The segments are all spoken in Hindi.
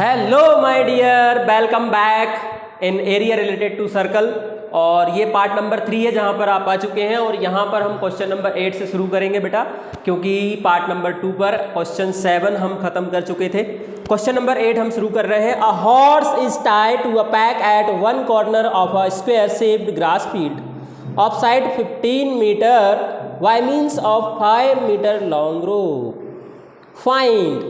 Hello my dear, welcome back in area related to circle. और ये पार्ट नंबर 3 है जहाँ पर आप आ चुके हैं और यहाँ पर हम क्वेश्चन नंबर 8 से शुरू करेंगे बेटा, क्योंकि पार्ट नंबर 2 पर क्वेश्चन 7 हम खत्म कर चुके थे। क्वेश्चन नंबर 8 हम शुरू कर रहे हैं। A horse is tied to a peg at one corner of a square shaped grass field of side 15 metre by means of 5 metre long rope. Find,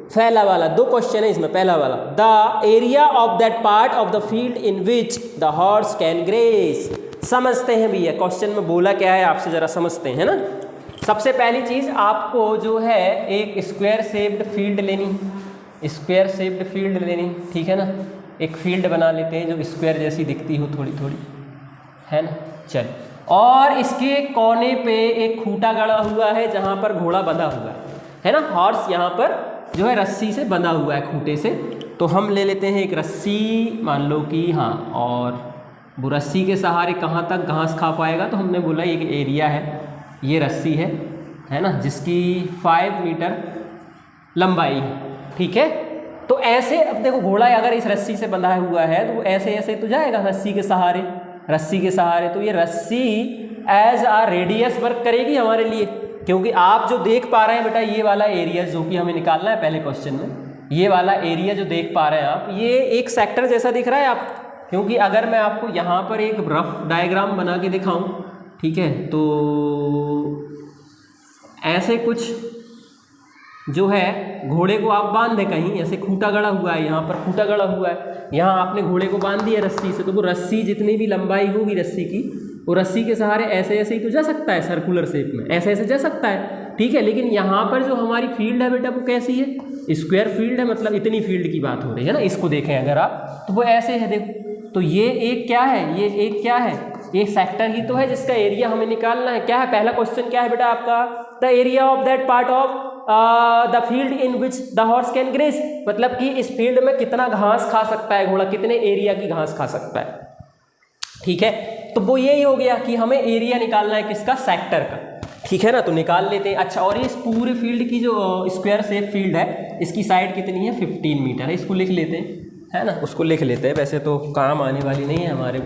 पहला वाला, दो क्वेश्चन है इसमें। पहला वाला, the area of that part of the field in which the horse can graze. समझते हैं भैया क्वेश्चन में बोला क्या है, आपसे जरा समझते हैं ना। सबसे पहली चीज आपको जो है एक स्क्वायर शेप्ड फील्ड लेनी, स्क्वायर शेप्ड फील्ड लेनी, ठीक है ना। एक फील्ड बना लेते हैं जो स्क्वायर जैसी दिखती हो थोड़ी थोड़ी, है ना। चल, और इसके कोने पे एक खूंटा गड़ा हुआ है जहाँ पर घोड़ा बंधा हुआ है ना। हॉर्स यहाँ पर जो है रस्सी से बंधा हुआ है, खूंटे से। तो हम ले लेते हैं एक रस्सी, मान लो कि हाँ, और वो रस्सी के सहारे कहाँ तक घास खा पाएगा, तो हमने बोला एक एरिया है, ये रस्सी है ना, जिसकी 5 मीटर लंबाई है, ठीक है। तो ऐसे अब देखो, घोड़ा अगर इस रस्सी से बंधा हुआ है तो ऐसे ऐसे तो जाएगा रस्सी के सहारे, रस्सी के सहारे। तो ये रस्सी एज आ रेडियस वर्क करेगी हमारे लिए, क्योंकि आप जो देख पा रहे हैं बेटा, ये वाला एरिया जो कि हमें निकालना है पहले क्वेश्चन में, ये वाला एरिया जो देख पा रहे हैं आप, ये एक सेक्टर जैसा दिख रहा है आप। क्योंकि अगर मैं आपको यहाँ पर एक रफ डायग्राम बना के दिखाऊं, ठीक है, तो ऐसे कुछ जो है घोड़े को आप बांध दें कहीं, ऐसे खूंटा गड़ा हुआ है, यहाँ पर खूंटा गड़ा हुआ है, यहाँ आपने घोड़े को बांध दिया रस्सी से, तो वो रस्सी जितनी भी लंबाई होगी रस्सी की, वो रस्सी के सहारे ऐसे ऐसे ही तो जा सकता है, सर्कुलर शेप में ऐसे ऐसे जा सकता है, ठीक है। लेकिन यहाँ पर जो हमारी फील्ड है बेटा, वो कैसी है, स्क्वायर फील्ड है, मतलब इतनी फील्ड की बात हो रही है ना। इसको देखें अगर आप, तो वो ऐसे है, देखो। तो ये एक क्या है, ये एक क्या है, एक सेक्टर ही तो है जिसका एरिया हमें निकालना है। क्या है पहला क्वेश्चन, क्या है बेटा आपका, the area of that part of the field in which the horse can grace, मतलब कि इस फील्ड में कितना घास खा सकता है घोड़ा, कितने एरिया की घास खा सकता है, ठीक है। तो वो यही हो गया कि हमें एरिया निकालना है किसका, सेक्टर का, ठीक है ना। तो निकाल लेते हैं। अच्छा, और इस पूरे फील्ड की जो स्क्वायर शेप फील्ड है, इसकी साइड कितनी है, 15 मीटर है। इसको लिख लेते हैं, है ना, उसको लिख लेते हैं। वैसे तो काम आने वाली नहीं है हमारे,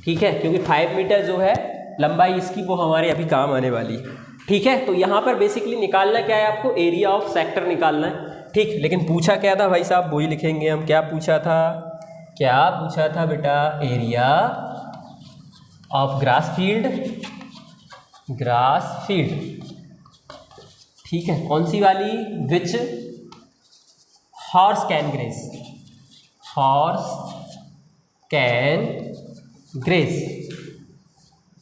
ठीक है, क्योंकि 5 मीटर जो है लंबाई इसकी, वो हमारे अभी काम आने वाली है, ठीक है। तो यहाँ पर बेसिकली निकालना क्या है आपको, एरिया ऑफ सेक्टर निकालना है, ठीक। लेकिन पूछा क्या था भाई साहब, वही लिखेंगे हम। क्या पूछा था, क्या पूछा था बेटा, area of grass field, grass field, ठीक है। कौन सी वाली, which horse can graze, horse can graze,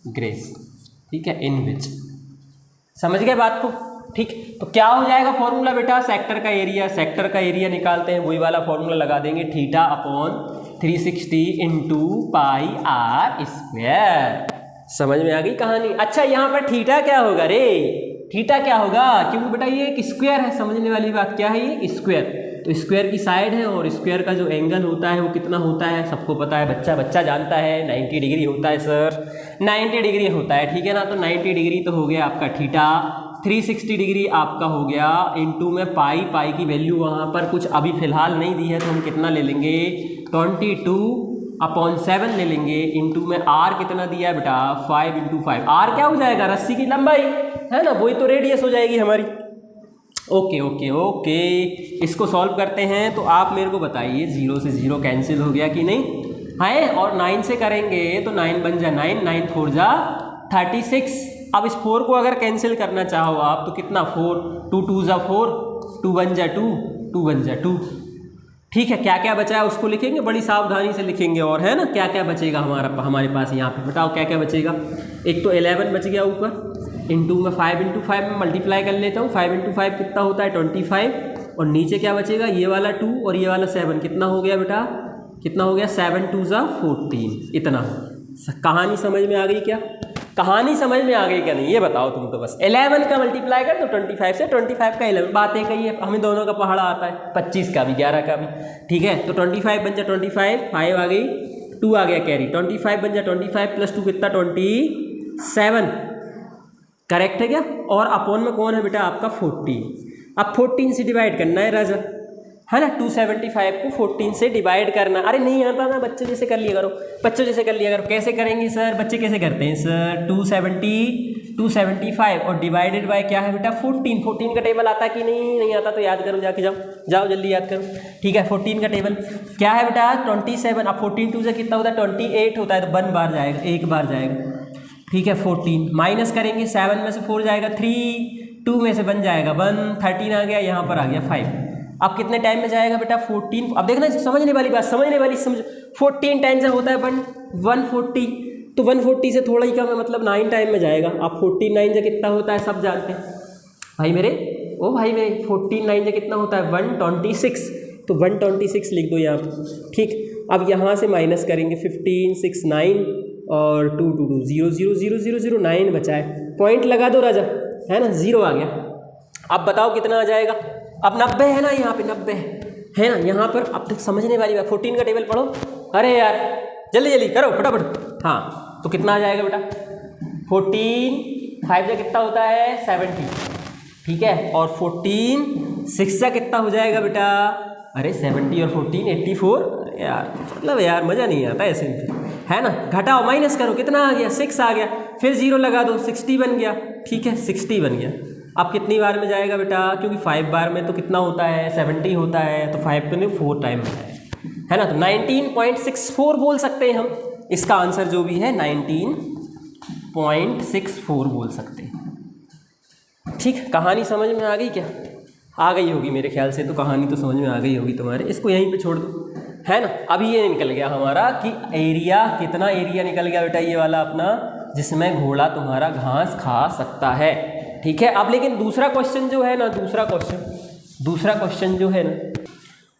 graze, ठीक है, इन विच। समझ गए बात को, ठीक। तो क्या हो जाएगा फॉर्मूला बेटा, सेक्टर का एरिया, सेक्टर का एरिया निकालते हैं, वही वाला फॉर्मूला लगा देंगे, theta upon 360 into pi r square. समझ में आ गई कहानी। अच्छा, यहाँ पर थीटा क्या होगा रे, थीटा क्या होगा, क्योंकि बेटा ये एक स्क्वायर है, समझने वाली बात क्या है, ये स्क्वायर। तो स्क्वायर की साइड है और स्क्वायर का जो एंगल होता है वो कितना होता है, सबको पता है, बच्चा बच्चा जानता है, 90 डिग्री होता है सर, 90 डिग्री होता है, ठीक है ना। तो 90 डिग्री तो हो गया आपका थीटा, 360 डिग्री आपका हो गया इंटू में पाई, पाई की वैल्यू वहाँ पर कुछ अभी फिलहाल नहीं दी है, तो हम कितना ले लेंगे, 22/7 ले लेंगे, इंटू में आर कितना दिया है बेटा, 5 × 5। आर क्या हो जाएगा, रस्सी की लंबाई, है ना, वही तो रेडियस हो जाएगी हमारी। ओके ओके ओके, इसको सॉल्व करते हैं। तो आप मेरे को बताइए, 0 से 0 कैंसिल हो गया कि नहीं है, और 9 से करेंगे तो 9 बन जा 9, 9 4 जा 36। अब इस 4 को अगर कैंसिल करना चाहो आप तो कितना, 4, 2 2 जा 4, 2 1 जा 2, 2 1 जा 2, ठीक है। क्या क्या बचा है उसको लिखेंगे, बड़ी सावधानी से लिखेंगे, और है ना, क्या क्या बचेगा हमारे पास यहाँ पे, बताओ क्या क्या बचेगा। एक तो 11 बच गया ऊपर, इंटू में 5 × 5 में मल्टीप्लाई कर लेता हूँ, 5 × 5 कितना होता है, 25, और नीचे क्या बचेगा, ये वाला 2 और ये वाला 7, कितना हो गया बेटा, कितना हो गया, 7 2 जा 14, इतना। कहानी समझ में आ गई क्या, कहानी समझ में आ गई क्या नहीं, ये बताओ तुम तो बस। 11 का मल्टीप्लाई कर तो 25 से, 25 का 11, बातें कही है, हमें दोनों का पहाड़ा आता है, 25 का भी 11 का भी, ठीक है। तो 25 बन जा 25, 5 आ गई, 2 आ गया कैरी, 25 बन जा 25 + 2 कितना, 27, करेक्ट है क्या। और अपॉन में कौन है बेटा आपका, 14। अब 14 से डिवाइड करना है राजा, है ना। 275 को 14 से डिवाइड करना। अरे नहीं आता ना, बच्चे जैसे कर लिया करो, बच्चों जैसे कर लिया करो। कैसे करेंगे सर, बच्चे कैसे करते हैं सर, 275 और डिवाइडेड बाय क्या है बेटा 14 का टेबल आता कि नहीं आता तो याद करो, जाके जाओ जल्दी याद करो। ठीक है, 14 का टेबल क्या है बेटा 27। अब 14 2 से कितना होता है 28 होता है, तो 1 बार जाएगा, 1 बार जाएगा। ठीक है, 14 माइनस करेंगे, 7 में से 4 जाएगा 3, 2 में से 1 जाएगा 1, 13 आ गया, यहाँ पर आ गया 5। अब कितने टाइम में जाएगा बेटा 14। अब देखना समझने वाली बात, समझने वाली समझ। 14 टाइम से होता है 140, तो 140 से थोड़ा ही कम है, मतलब 9 टाइम में जाएगा। अब 14 9 से कितना होता है सब जानते हैं भाई मेरे, ओ भाई मेरे 14 9 से कितना होता है 126, तो 126 लिख दो यहाँ पर। ठीक, अब यहाँ से माइनस करेंगे 15 6 9 और 2 2 2 0 0 0 0 0 9 बचा है, पॉइंट लगा दो राजा, है ना, 0 आ गया। अब बताओ कितना आ जाएगा। अब 90 है ना, यहाँ पे 90 है ना, यहाँ पर अब तक समझने वाली बात। 14 का टेबल पढ़ो, अरे यार जल्दी जल्दी करो फटाफट। हाँ, तो कितना आ जाएगा बेटा 14 5 से कितना होता है 70, ठीक है, और 14 6 से कितना हो जाएगा बेटा, अरे 70 और 14 84। यार मतलब यार मज़ा नहीं आता ऐसे, है ना। घटाओ माइनस करो, कितना आ गया 6 आ गया, फिर 0 लगा दो 60 बन गया। ठीक है, 60 बन गया। अब कितनी बार में जाएगा बेटा, क्योंकि 5 बार में तो कितना होता है 70 होता है, तो 5 पे नहीं 4 टाइम में है ना, तो 19.64 बोल सकते हैं हम। इसका आंसर जो भी है 19.64 बोल सकते हैं। ठीक, कहानी समझ में आ गई क्या, आ गई होगी मेरे ख्याल से, तो कहानी तो समझ में आ गई होगी तुम्हारे। इसको यहीं पे छोड़ दो, है ना। अभी ये निकल गया हमारा कि एरिया, कितना एरिया निकल गया बेटा ये वाला अपना, जिसमें घोड़ा तुम्हारा घास खा सकता है। ठीक है, अब लेकिन दूसरा क्वेश्चन जो है ना, दूसरा क्वेश्चन जो है ना,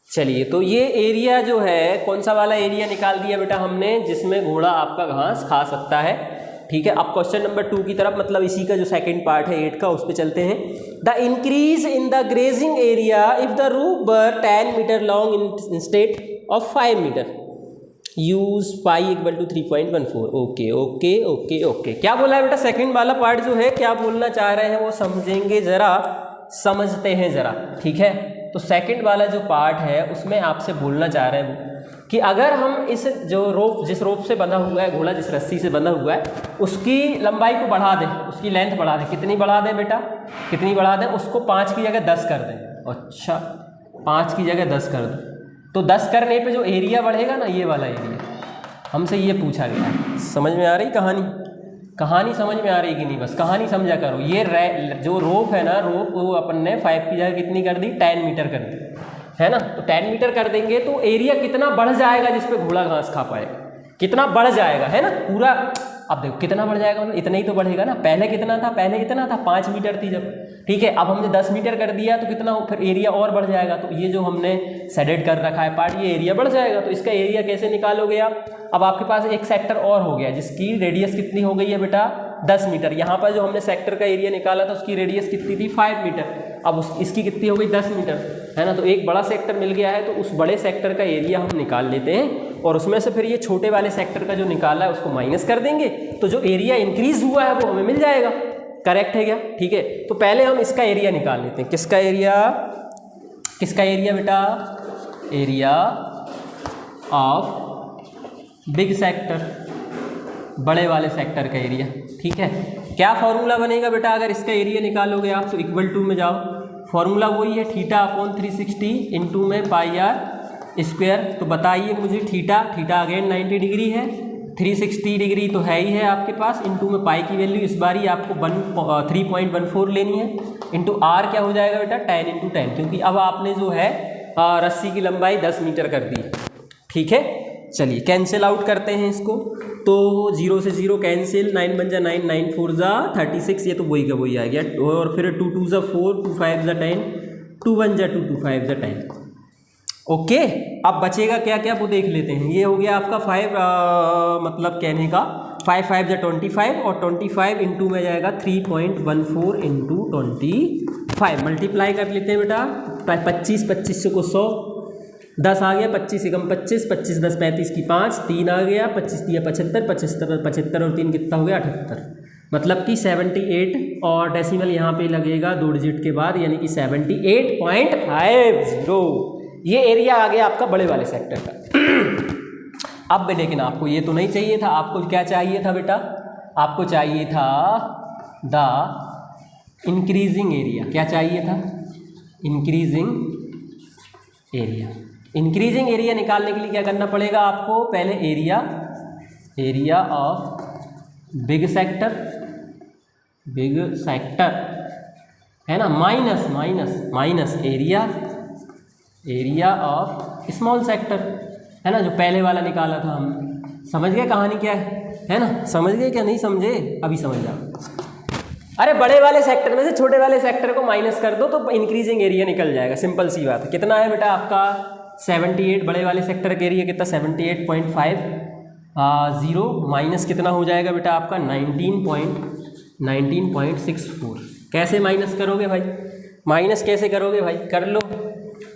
चलिए, तो ये एरिया जो है कौन सा वाला एरिया निकाल दिया बेटा हमने, जिसमें घोड़ा आपका घास खा सकता है। ठीक है, अब क्वेश्चन नंबर 2 की तरफ, मतलब इसी का जो सेकंड पार्ट है 8 का, उस पर चलते हैं। The increase in the grazing area if the rope were 10 metre long instead of 5 metre, use pi equal to 3.14। Okay okay okay okay, क्या बोला है बेटा सेकंड वाला पार्ट जो है, क्या बोलना चाह रहे हैं वो समझेंगे जरा, समझते हैं जरा। ठीक है, तो सेकंड वाला जो पार्ट है उसमें आपसे बोलना चाह रहे हैं कि अगर हम इस जो रोप, जिस रोप से बंधा हुआ है घोड़ा, जिस रस्सी से बंधा हुआ है, उसकी लंबाई को बढ़ा दें, उसकी लेंथ बढ़ा दें। कितनी बढ़ा दें बेटा, कितनी बढ़ा दें, उसको 5 की जगह 10 कर दें। अच्छा, 5 की जगह 10 कर दो, तो 10 करने पे जो एरिया बढ़ेगा ना, ये वाला एरिया, हमसे ये पूछा गया है। समझ में आ रही कहानी, कहानी समझ में आ रही कि नहीं, बस कहानी समझा करो। ये जो रोप है ना, रोप वो अपन ने 5 की जगह कितनी कर दी 10 मीटर कर दी, है ना। तो 10 मीटर कर देंगे तो एरिया कितना बढ़ जाएगा जिस पे घोड़ा घास खा पाएगा, कितना बढ़ जाएगा, है ना पूरा। अब देखो कितना बढ़ जाएगा, मतलब इतना ही तो बढ़ेगा ना। पहले कितना था, पहले कितना था 5 मीटर थी जब, ठीक है। अब हमने 10 मीटर कर दिया तो कितना फिर एरिया और बढ़ जाएगा। तो ये जो हमने सेडेड कर रखा है पार्ट, ये एरिया बढ़ जाएगा। तो इसका एरिया कैसे निकालोगे आप, अब आपके पास एक सेक्टर और हो गया जिसकी रेडियस कितनी हो गई है बेटा 10 मीटर। यहाँ पर जो हमने सेक्टर का एरिया निकाला था उसकी रेडियस कितनी थी 5 मीटर, अब इसकी कितनी हो गई 10 मीटर, है ना। तो एक बड़ा सेक्टर मिल गया है, तो उस बड़े सेक्टर का एरिया हम निकाल लेते हैं और उसमें से फिर ये छोटे वाले सेक्टर का जो निकाला है उसको माइनस कर देंगे, तो जो एरिया इंक्रीज हुआ है वो हमें मिल जाएगा। करेक्ट है क्या, ठीक है। तो पहले हम इसका एरिया निकाल लेते हैं। किसका एरिया, किसका एरिया बेटा, एरिया ऑफ बिग सेक्टर, बड़े वाले सेक्टर का एरिया। ठीक है, क्या फॉर्मूला बनेगा बेटा अगर इसका एरिया निकालोगे आप, तो इक्वल टू में जाओ, फॉर्मूला वही है थीटा अपॉन 360 इंटू में पाई आर स्क्वायर। तो बताइए मुझे थीटा अगेन 90 डिग्री है, 360 डिग्री तो है ही है आपके पास, इंटू में पाई की वैल्यू इस बारी आपको 3.14 लेनी है, इंटू आर क्या हो जाएगा बेटा 10 इंटू 10, क्योंकि अब आपने जो है रस्सी की लंबाई 10 मीटर कर दी। ठीक है, चलिए कैंसिल आउट करते हैं इसको, तो 0 से 0 कैंसिल, 9 बन जा 9, 9 4 जा 36, ये तो वही का वही आ गया। और फिर 2 2 जा 4, 2 5 जा 10, 2 1 जा 2, 2 5 जा 10। ओके, अब बचेगा क्या क्या वो देख लेते हैं। ये हो गया आपका 5 मतलब कहने का 5 5 जा 25, और 25 इंटू में जाएगा 3.14 इंटू 25, मल्टीप्लाई कर लेते हैं बेटा। 25 25 को 100, 10 आ गया, 25 एकम 25, 25 10 35 की 5, 3 आ गया, 25 दिया 75, 75 और 3 कितना हो गया 78, मतलब कि 78, और डेसिमल यहाँ पे लगेगा 2 डिजिट के बाद, यानी कि 78.50। ये एरिया आ गया आपका बड़े वाले सेक्टर का। अब लेकिन आपको ये तो नहीं चाहिए था, आपको क्या चाहिए था बेटा, आपको चाहिए था द इंक्रीजिंग एरिया। क्या चाहिए था, इंक्रीजिंग एरिया। इंक्रीजिंग एरिया निकालने के लिए क्या करना पड़ेगा आपको, पहले एरिया ऑफ बिग सेक्टर है ना, minus area of small sector, है ना, जो पहले वाला निकाला था हमने। समझ गए कहानी क्या है ना, समझ गए क्या नहीं समझे, अभी समझ जाओ। अरे बड़े वाले सेक्टर में से छोटे वाले सेक्टर को माइनस कर दो तो इंक्रीजिंग एरिया निकल जाएगा, सिंपल सी बात है। कितना है बेटा आपका 78, बड़े वाले सेक्टर का एरिया कितना 78.50 माइनस कितना हो जाएगा बेटा आपका 19.64। कैसे माइनस करोगे भाई, माइनस कैसे करोगे भाई, कर लो,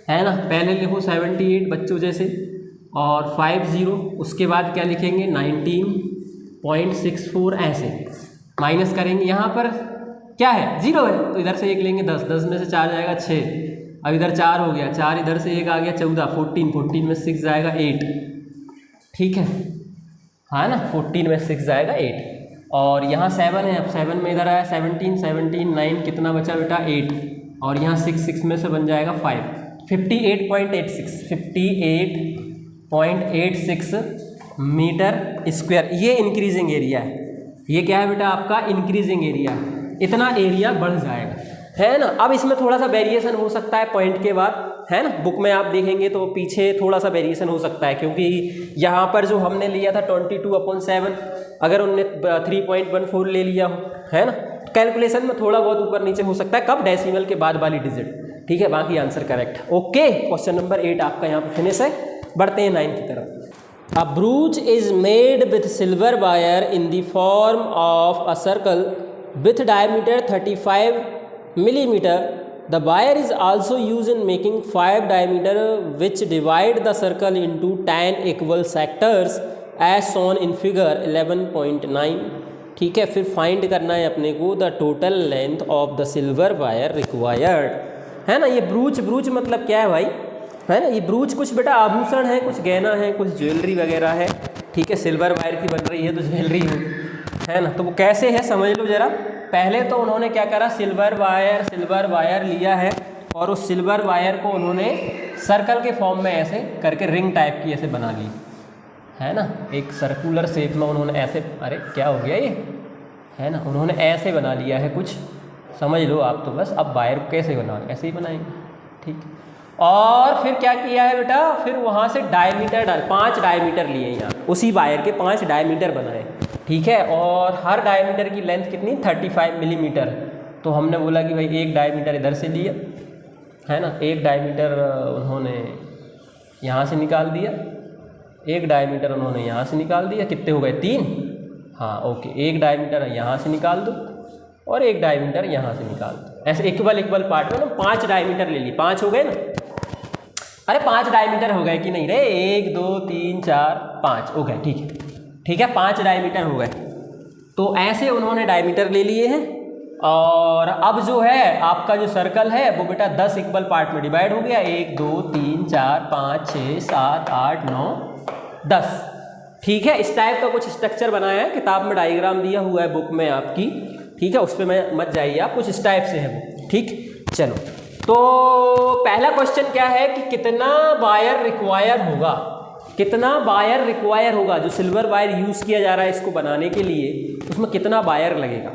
है ना। पहले लिखो 78 बच्चों जैसे और 50, उसके बाद क्या लिखेंगे 19.64, ऐसे माइनस करेंगे। यहाँ पर क्या है 0 है तो इधर से 1 लेंगे 10, 10 में से 4 जाएगा 6, अब इधर 4 हो गया, 4 इधर से 1 आ गया 14, 14 में 6 जाएगा 8, ठीक है, हाँ ना, 14 में 6 जाएगा 8, और यहाँ 7 है, अब 7 में इधर आया 17, 9 कितना बचा बेटा 8, और यहाँ 6 में से बन जाएगा 5, 58.86 मीटर स्क्वायर। ये इंक्रीजिंग एरिया है, ये क्या है बेटा आपका इंक्रीजिंग एरिया है, इतना एरिया बढ़ जाएगा, है ना। अब इसमें थोड़ा सा वेरिएशन हो सकता है पॉइंट के बाद, है ना, बुक में आप देखेंगे तो पीछे थोड़ा सा वेरिएशन हो सकता है, क्योंकि यहाँ पर जो हमने लिया था 22/7, अगर उनने 3.14 ले लिया हो, है ना, कैलकुलेशन में थोड़ा बहुत ऊपर नीचे हो सकता है, कब डेसिमल के बाद वाली डिजिट, ठीक है, बाकी answer correct. Okay, question number 8 आपका यहाँ पर फिनिश है। बढ़ते हैं 9 की तरफ। A brooch is made with silver wire in the form of a circle with diameter 35 millimeter. The wire is also used in making 5 diameter which divide the circle into 10 equal sectors as shown in figure 11.9। ठीक है, फिर फाइंड करना है अपने को the total length of the silver wire required, है ना। ये ब्रूच मतलब क्या है भाई, है ना, ये ब्रूच कुछ बेटा आभूषण है, कुछ गहना है, कुछ ज्वेलरी वगैरह है, ठीक है, सिल्वर वायर की बन रही है तो ज्वेलरी होगी, है ना। तो वो कैसे है समझ लो जरा। पहले तो उन्होंने क्या करा, सिल्वर वायर लिया है और उस सिल्वर वायर को उन्होंने सर्कल के फॉर्म में ऐसे करके रिंग टाइप की ऐसे बना ली, है ना, एक सर्कुलर शेप में उन्होंने ऐसे, अरे क्या हो गया ये, है ना, उन्होंने ऐसे बना लिया है कुछ, समझ लो आप तो बस। अब वायर को कैसे बनाओगे, ऐसे ही बनाएंगे, ठीक। और फिर क्या किया है बेटा, फिर वहाँ से डायमीटर 5 डायमीटर लिए यहाँ, उसी वायर के 5 डायमीटर बनाए, ठीक है, और हर डायमीटर की लेंथ कितनी 35 मिलीमीटर। तो हमने बोला कि भाई एक डायमीटर इधर से लिया, है ना, एक डायमीटर उन्होंने यहाँ से निकाल दिया, एक डायमीटर उन्होंने यहाँ से निकाल दिया, कितने हो गए 3, हाँ ओके, एक डायमीटर यहाँ से निकाल दो और एक डायमीटर यहाँ से निकाल दो, ऐसे इक्वल पार्ट में ना 5 डायमीटर ले लिए, 5 हो गए ना, अरे 5 डायमीटर हो गए कि नहीं रे, 1 2 3 4 5 हो गए, ठीक है 5 डायमीटर हो गए। तो ऐसे उन्होंने डायमीटर ले लिए हैं, और अब जो है आपका जो सर्कल है वो बेटा 10 इक्वल पार्ट में डिवाइड हो गया, 1 2 3 4 5 6 7 8 9 10, ठीक है। इस टाइप का कुछ स्ट्रक्चर बनाया है, किताब में डायग्राम दिया हुआ है बुक में आपकी, ठीक है, उस पर मैं मत जाइए आप, कुछ इस टाइप से है वो, ठीक। चलो, तो पहला क्वेश्चन क्या है कि कितना वायर रिक्वायर होगा, कितना वायर रिक्वायर होगा, जो सिल्वर वायर यूज़ किया जा रहा है इसको बनाने के लिए, उसमें कितना वायर लगेगा।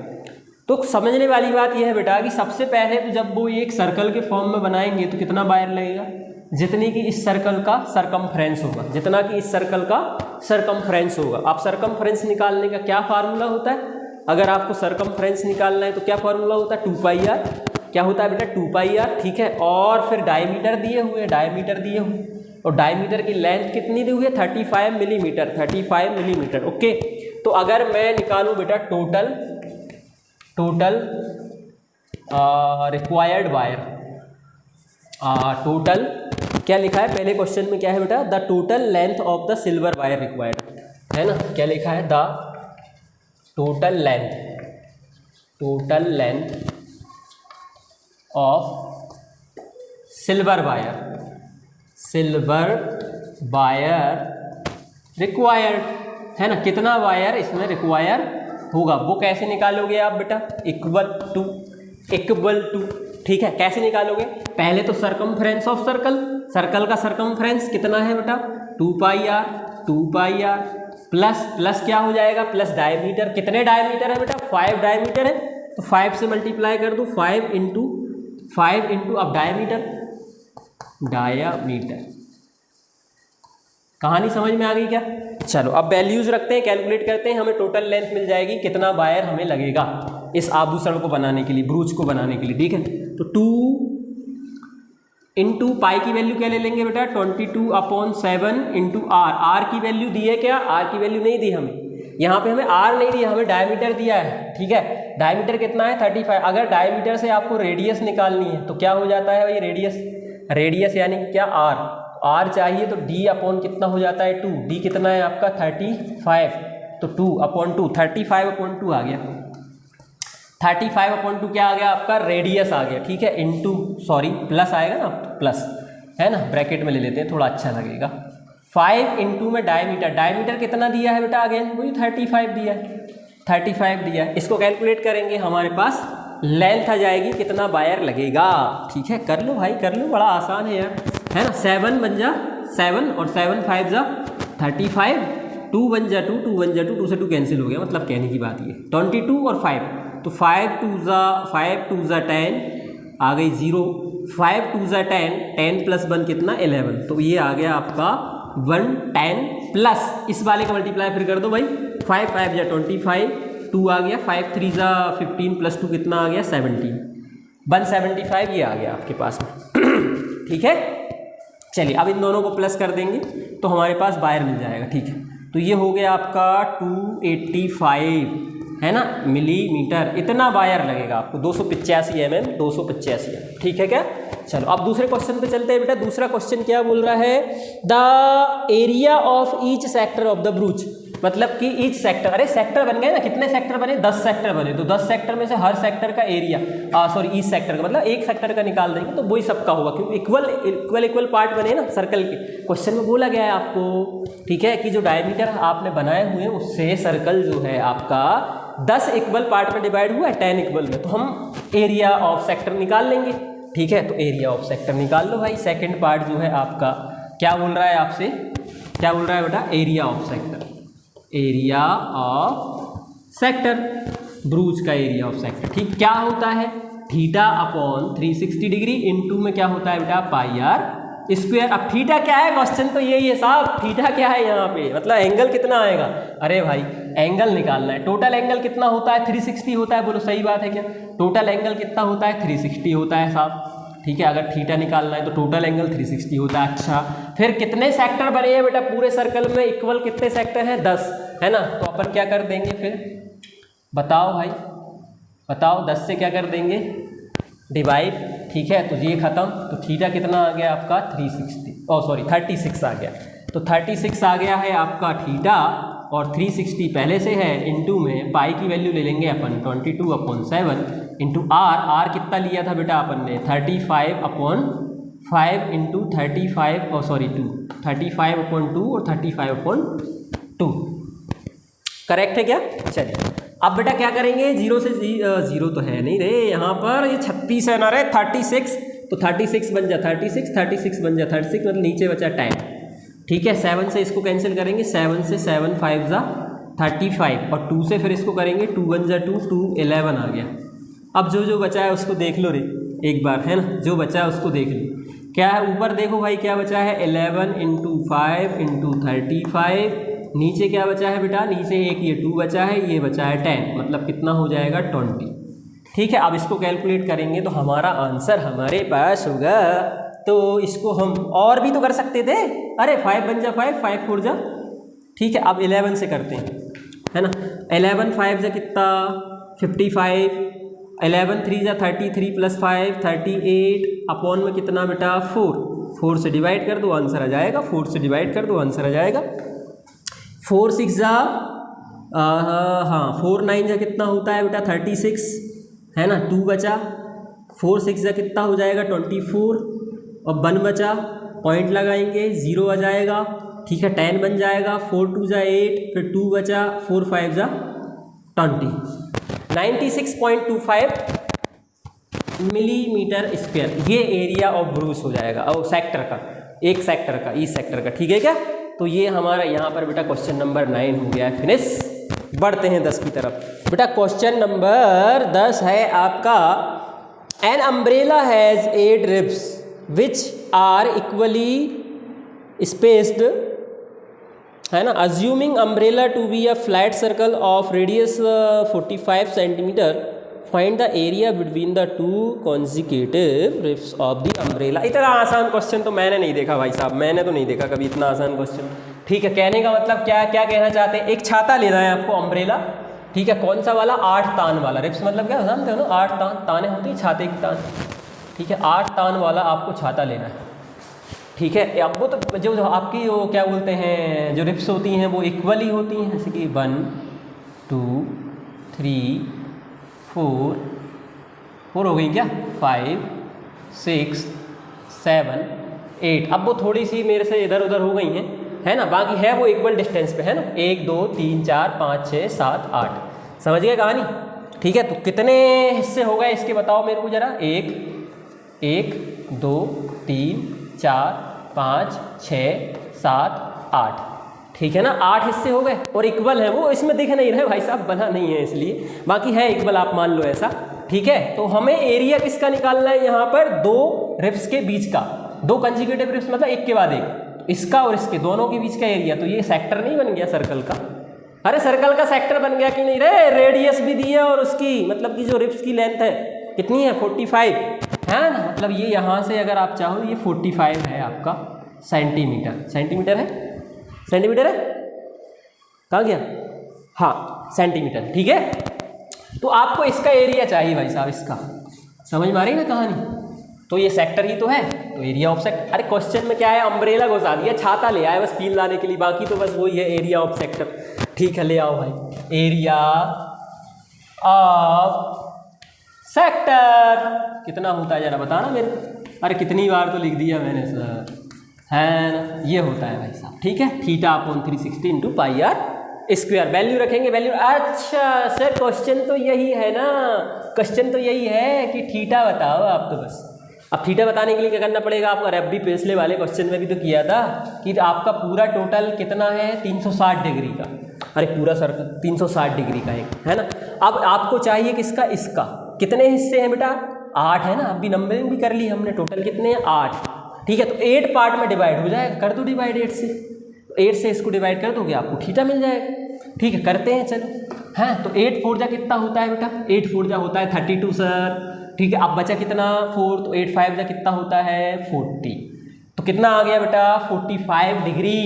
तो समझने वाली बात यह है बेटा कि सबसे पहले तो जब वो एक सर्कल के फॉर्म में बनाएंगे तो कितना वायर लगेगा, जितनी कि इस सर्कल का सरकमफ्रेंस होगा, जितना कि इस सर्कल का सरकमफ्रेंस होगा। अब सरकमफ्रेंस निकालने का क्या फार्मूला होता है, अगर आपको सरकमफ्रेंस निकालना है तो क्या फार्मूला होता है 2πr, क्या होता है बेटा 2πr, ठीक है। और फिर डायमीटर दिए हुए, और डायमीटर की लेंथ कितनी दी हुई है 35 मिलीमीटर, ओके। तो अगर मैं निकालूं बेटा टोटल रिक्वायर्ड वायर, टोटल क्या लिखा है पहले क्वेश्चन में, क्या है बेटा the total length of the silver wire required, है ना, क्या लिखा है the total length of silver silver wire required, है ना, कितना वायर इसमें रिक्वायर होगा वो कैसे निकालोगे आप बेटा, इक्वल टू, ठीक है। कैसे निकालोगे, पहले तो सरकमफ्रेंस ऑफ सर्कल, सर्कल का सरकमफ्रेंस कितना है बेटा 2 पाई आर प्लस क्या हो जाएगा, प्लस डायमीटर, कितने डायमीटर है बेटा 5 डायमीटर है, तो 5 से मल्टीप्लाई कर दो, 5 इंटू अब डायमीटर, कहानी समझ में आ गई क्या। चलो अब वैल्यूज रखते हैं, कैलकुलेट करते हैं, हमें टोटल लेंथ मिल जाएगी, कितना वायर हमें लगेगा इस आभूषण को बनाने के लिए, ब्रूच को बनाने के लिए, ठीक है। तो 2 इंटू पाई की वैल्यू क्या ले लेंगे बेटा 22/7 इंटू आर की वैल्यू दी है क्या, आर की वैल्यू नहीं दी हमें, यहाँ पे हमें आर नहीं दिया, हमें डायमीटर दिया है, ठीक है। डायमीटर कितना है 35, अगर डायमीटर से आपको रेडियस निकालनी है तो क्या हो जाता है भाई, रेडियस यानी कि क्या आर चाहिए, तो डी अपॉन कितना हो जाता है 2, डी कितना है आपका 35, तो 2/2 35/2 आ गया, 35/2 क्या आ गया आपका रेडियस आ गया, ठीक है, इंटू प्लस आएगा ना, प्लस है ना, ब्रैकेट में ले लेते हैं थोड़ा अच्छा लगेगा, 5 इंटू में डायमीटर कितना दिया है बेटा, अगेन वही 35 दिया है, 35 दिया है। इसको कैलकुलेट करेंगे, हमारे पास लेंथ आ जाएगी, कितना वायर लगेगा, ठीक है। कर लो भाई कर लो, बड़ा आसान है यार, है ना। 7 बन जा 7 और 7 5 जा 35, 2 बन जा 2, 2 बन जा 2, 2 से 2 कैंसिल हो गया, मतलब कहने की बात ये 22 और 5, तो 5 2 जा 10 आ गई 0, 5 2 जा 10, 10 प्लस 1 कितना 11, तो ये आ गया आपका 110 प्लस इस वाले का मल्टीप्लाई फिर कर दो भाई, 5 5 जा 25, 2 आ गया, 5 3 जा 15 प्लस 2 कितना आ गया 17, 175 ये आ गया आपके पास में ठीक है। चलिए अब इन दोनों को प्लस कर देंगे तो हमारे पास वायर मिल जाएगा, ठीक है। तो ये हो गया आपका 285 है ना मिलीमीटर, इतना वायर लगेगा आपको 285 mm, 285 mm, ठीक है क्या। चलो अब दूसरे क्वेश्चन पे चलते हैं बेटा। दूसरा क्वेश्चन क्या बोल रहा है, the area of each sector of the ब्रूच, मतलब कि ईच सेक्टर, अरे सेक्टर बन गए ना, कितने सेक्टर बने 10 सेक्टर बने, तो 10 सेक्टर में से हर सेक्टर का एरिया ईच सेक्टर का मतलब एक सेक्टर का निकाल देंगे तो वही सबका होगा, क्योंकि इक्वल पार्ट बने ना सर्कल के। क्वेश्चन में बोला गया है आपको, ठीक है, कि जो डायमीटर आपने बनाए हुए उससे सर्कल जो है आपका 10 इक्वल पार्ट में डिवाइड हुआ है 10 इक्वल में, तो हम एरिया ऑफ सेक्टर निकाल लेंगे, ठीक है। तो एरिया ऑफ सेक्टर निकाल लो भाई। सेकंड पार्ट जो है आपका क्या बोल रहा है आपसे, क्या बोल रहा है बेटा, area of sector, area of sector, ब्रूच का एरिया ऑफ सेक्टर, ठीक। क्या होता है थीटा अपॉन 360 डिग्री इंटू में क्या होता है बेटा पाई आर स्क्वायर। अब थीटा क्या है, क्वेश्चन तो यही है साहब, थीटा क्या है यहाँ पे, मतलब एंगल कितना आएगा, अरे भाई एंगल निकालना है। टोटल एंगल कितना होता है 360 होता है, बोलो सही बात है क्या, टोटल एंगल कितना होता है 360 होता है साहब, ठीक है। अगर थीटा निकालना है तो टोटल एंगल 360 होता है। अच्छा फिर कितने सेक्टर बने हैं बेटा पूरे सर्कल में, इक्वल कितने सेक्टर हैं 10 है ना, तो अपन क्या कर देंगे फिर बताओ भाई, बताओ 10 से क्या कर देंगे डिवाइड, ठीक है। तो ये खत्म, तो थीटा कितना आ गया आपका 36 आ गया, तो 36 आ गया है आपका थीटा, और 360 पहले से है, इंटू में पाई की वैल्यू ले लेंगे अपन 22/7 इंटू आर कितना लिया था बेटा अपन ने 35/5 इंटू 35/2 और 35/2 करेक्ट है क्या। चलिए अब बेटा क्या करेंगे, जीरो से जीरो तो है नहीं रे यहाँ पर, ये 36 है ना रे 36, तो 36 बन जा 36 बन जा 36, मतलब नीचे बचा 10, ठीक है। 7 से इसको कैंसिल करेंगे, 7 से 7 5 जा 35, और 2 से फिर इसको करेंगे 2 1 जा 2 11 आ गया। अब जो बचा है उसको देख लो रे एक बार, है ना, जो बचा है उसको देख लो, क्या है ऊपर देखो भाई क्या बचा है 11 इंटू 5 इंटू 35, नीचे क्या बचा है बेटा, नीचे एक ये 2 बचा है, ये बचा है 10, मतलब कितना हो जाएगा 20, ठीक है। अब इसको कैलकुलेट करेंगे तो हमारा आंसर हमारे पास होगा, तो इसको हम और भी तो कर सकते थे, अरे 5 बन जा 5 5 4 जा, ठीक है। अब 11 से करते हैं, है ना, 11 5 जा कितना 55, 11 3 जा 33 प्लस 5 38, अपॉन में कितना बेटा 4 से डिवाइड कर दो आंसर आ जाएगा, 4 से डिवाइड कर दो आंसर आ जाएगा। 4 6 जा 4 9 जा कितना होता है बेटा 36, है ना, 2 बचा, 4 6 जा कितना हो जाएगा 24, और 1 बचा, पॉइंट लगाएंगे, 0 आ जाएगा, ठीक है, 10 बन जाएगा, 4 2 जा 8, फिर 2 बचा, 4 5 जा 20, 96.25 मिलीमीटर स्क्वायर, ये एरिया ऑफ ब्रूस हो जाएगा और सेक्टर का, एक सेक्टर का, ईस्ट सेक्टर का, ठीक है क्या। तो ये हमारा यहाँ पर बेटा क्वेश्चन नंबर 9 हो गया है फिनिश। बढ़ते हैं 10 की तरफ। बेटा क्वेश्चन नंबर 10 है आपका, an umbrella has 8 ribs which are equally spaced, है ना, assuming umbrella to be a flat circle of radius 45 centimetre, find the area between the two consecutive ribs of the umbrella. इतना आसान क्वेश्चन तो मैंने नहीं देखा भाई साहब, मैंने तो नहीं देखा कभी इतना आसान क्वेश्चन। ठीक है, कहने का मतलब क्या क्या कहना चाहते हैं, एक छाता लेना है आपको अम्ब्रेला, ठीक है, कौन सा वाला, 8 तान वाला। रिब्स मतलब क्या जानते हो ना, 8 तान, ताने होती है छाते की तान, ठीक है, 8 तान वाला आपको छाता लेना है, ठीक है। अब वो तो जो आपकी वो क्या बोलते हैं, जो रिब्स होती हैं वो इक्वली होती हैं, जैसे कि 1 2 3 4 हो गई क्या, 5 6 7 8। अब वो थोड़ी सी मेरे से इधर उधर हो गई हैं, है ना, बाकी है वो इक्वल डिस्टेंस पे, है ना, 1 2 3 4 5 6 7 8। समझ गए कहानी, ठीक है। तो कितने हिस्से हो गए इसके बताओ मेरे को जरा, 1 1 2 3 4 5 6 7 8, ठीक है ना, 8 हिस्से हो गए और इक्वल है। वो इसमें दिख नहीं रहे भाई साहब, बना नहीं है इसलिए, बाकी है इक्वल, आप मान लो ऐसा, ठीक है। तो हमें एरिया किसका निकालना है यहाँ पर, 2 रिब्स के बीच का, 2 कंजिक्यूटिव रिब्स मतलब एक के बाद एक, तो इसका और इसके दोनों के बीच का एरिया। तो ये सेक्टर नहीं बन गया सर्कल का, अरे सर्कल का सेक्टर बन गया कि नहीं रे, रेडियस भी दी है और उसकी मतलब कि जो रिब्स की लेंथ है कितनी है, 45 है ना, मतलब ये यहाँ से अगर आप चाहो ये 45 है आपका सेंटीमीटर, सेंटीमीटर है, सेंटीमीटर है, कहाँ गया, हाँ सेंटीमीटर, ठीक है। तो आपको इसका एरिया चाहिए भाई साहब, इसका समझ में आ रही है ना कहानी। तो ये सेक्टर ही तो है, तो एरिया ऑफ सेक्टर, अरे क्वेश्चन में क्या है, अम्ब्रेला घुसा दिया, छाता ले आए बस फील लाने के लिए, बाकी तो बस वही है एरिया ऑफ सेक्टर, ठीक है। ले आओ भाई, एरिया ऑफ सेक्टर कितना होता है जरा बताना मेरे को, अरे कितनी बार तो लिख दिया मैंने सर, है ना, ये होता है भाई साहब, ठीक है, theta upon 360 into pi r square. Value रखेंगे, वैल्यू, अच्छा सर क्वेश्चन तो यही है ना, क्वेश्चन तो यही है कि थीटा बताओ आप, तो बस अब थीटा बताने के लिए क्या करना पड़ेगा आपको, अरे अभी पिछले वाले क्वेश्चन में भी तो किया था कि आपका पूरा टोटल कितना है, 360 डिग्री का, अरे पूरा सर्कल 360 डिग्री का है ना। अब आपको चाहिए किसका, इसका, कितने हिस्से हैं बेटा, 8 है ना, अभी नंबरिंग भी कर ली हमने, टोटल कितने हैं 8, ठीक है। तो 8 पार्ट में डिवाइड हो जाएगा, कर दो डिवाइड 8 से, 8 से इसको डिवाइड कर दोगे आपको थीटा मिल जाएगा, ठीक है, करते हैं चलो। हाँ तो 8 4 जा कितना होता है बेटा, 8 4 जा होता है 32 सर, ठीक है। अब बचा कितना 4, तो 8 5 जा कितना होता है 40, तो कितना आ गया बेटा 45 डिग्री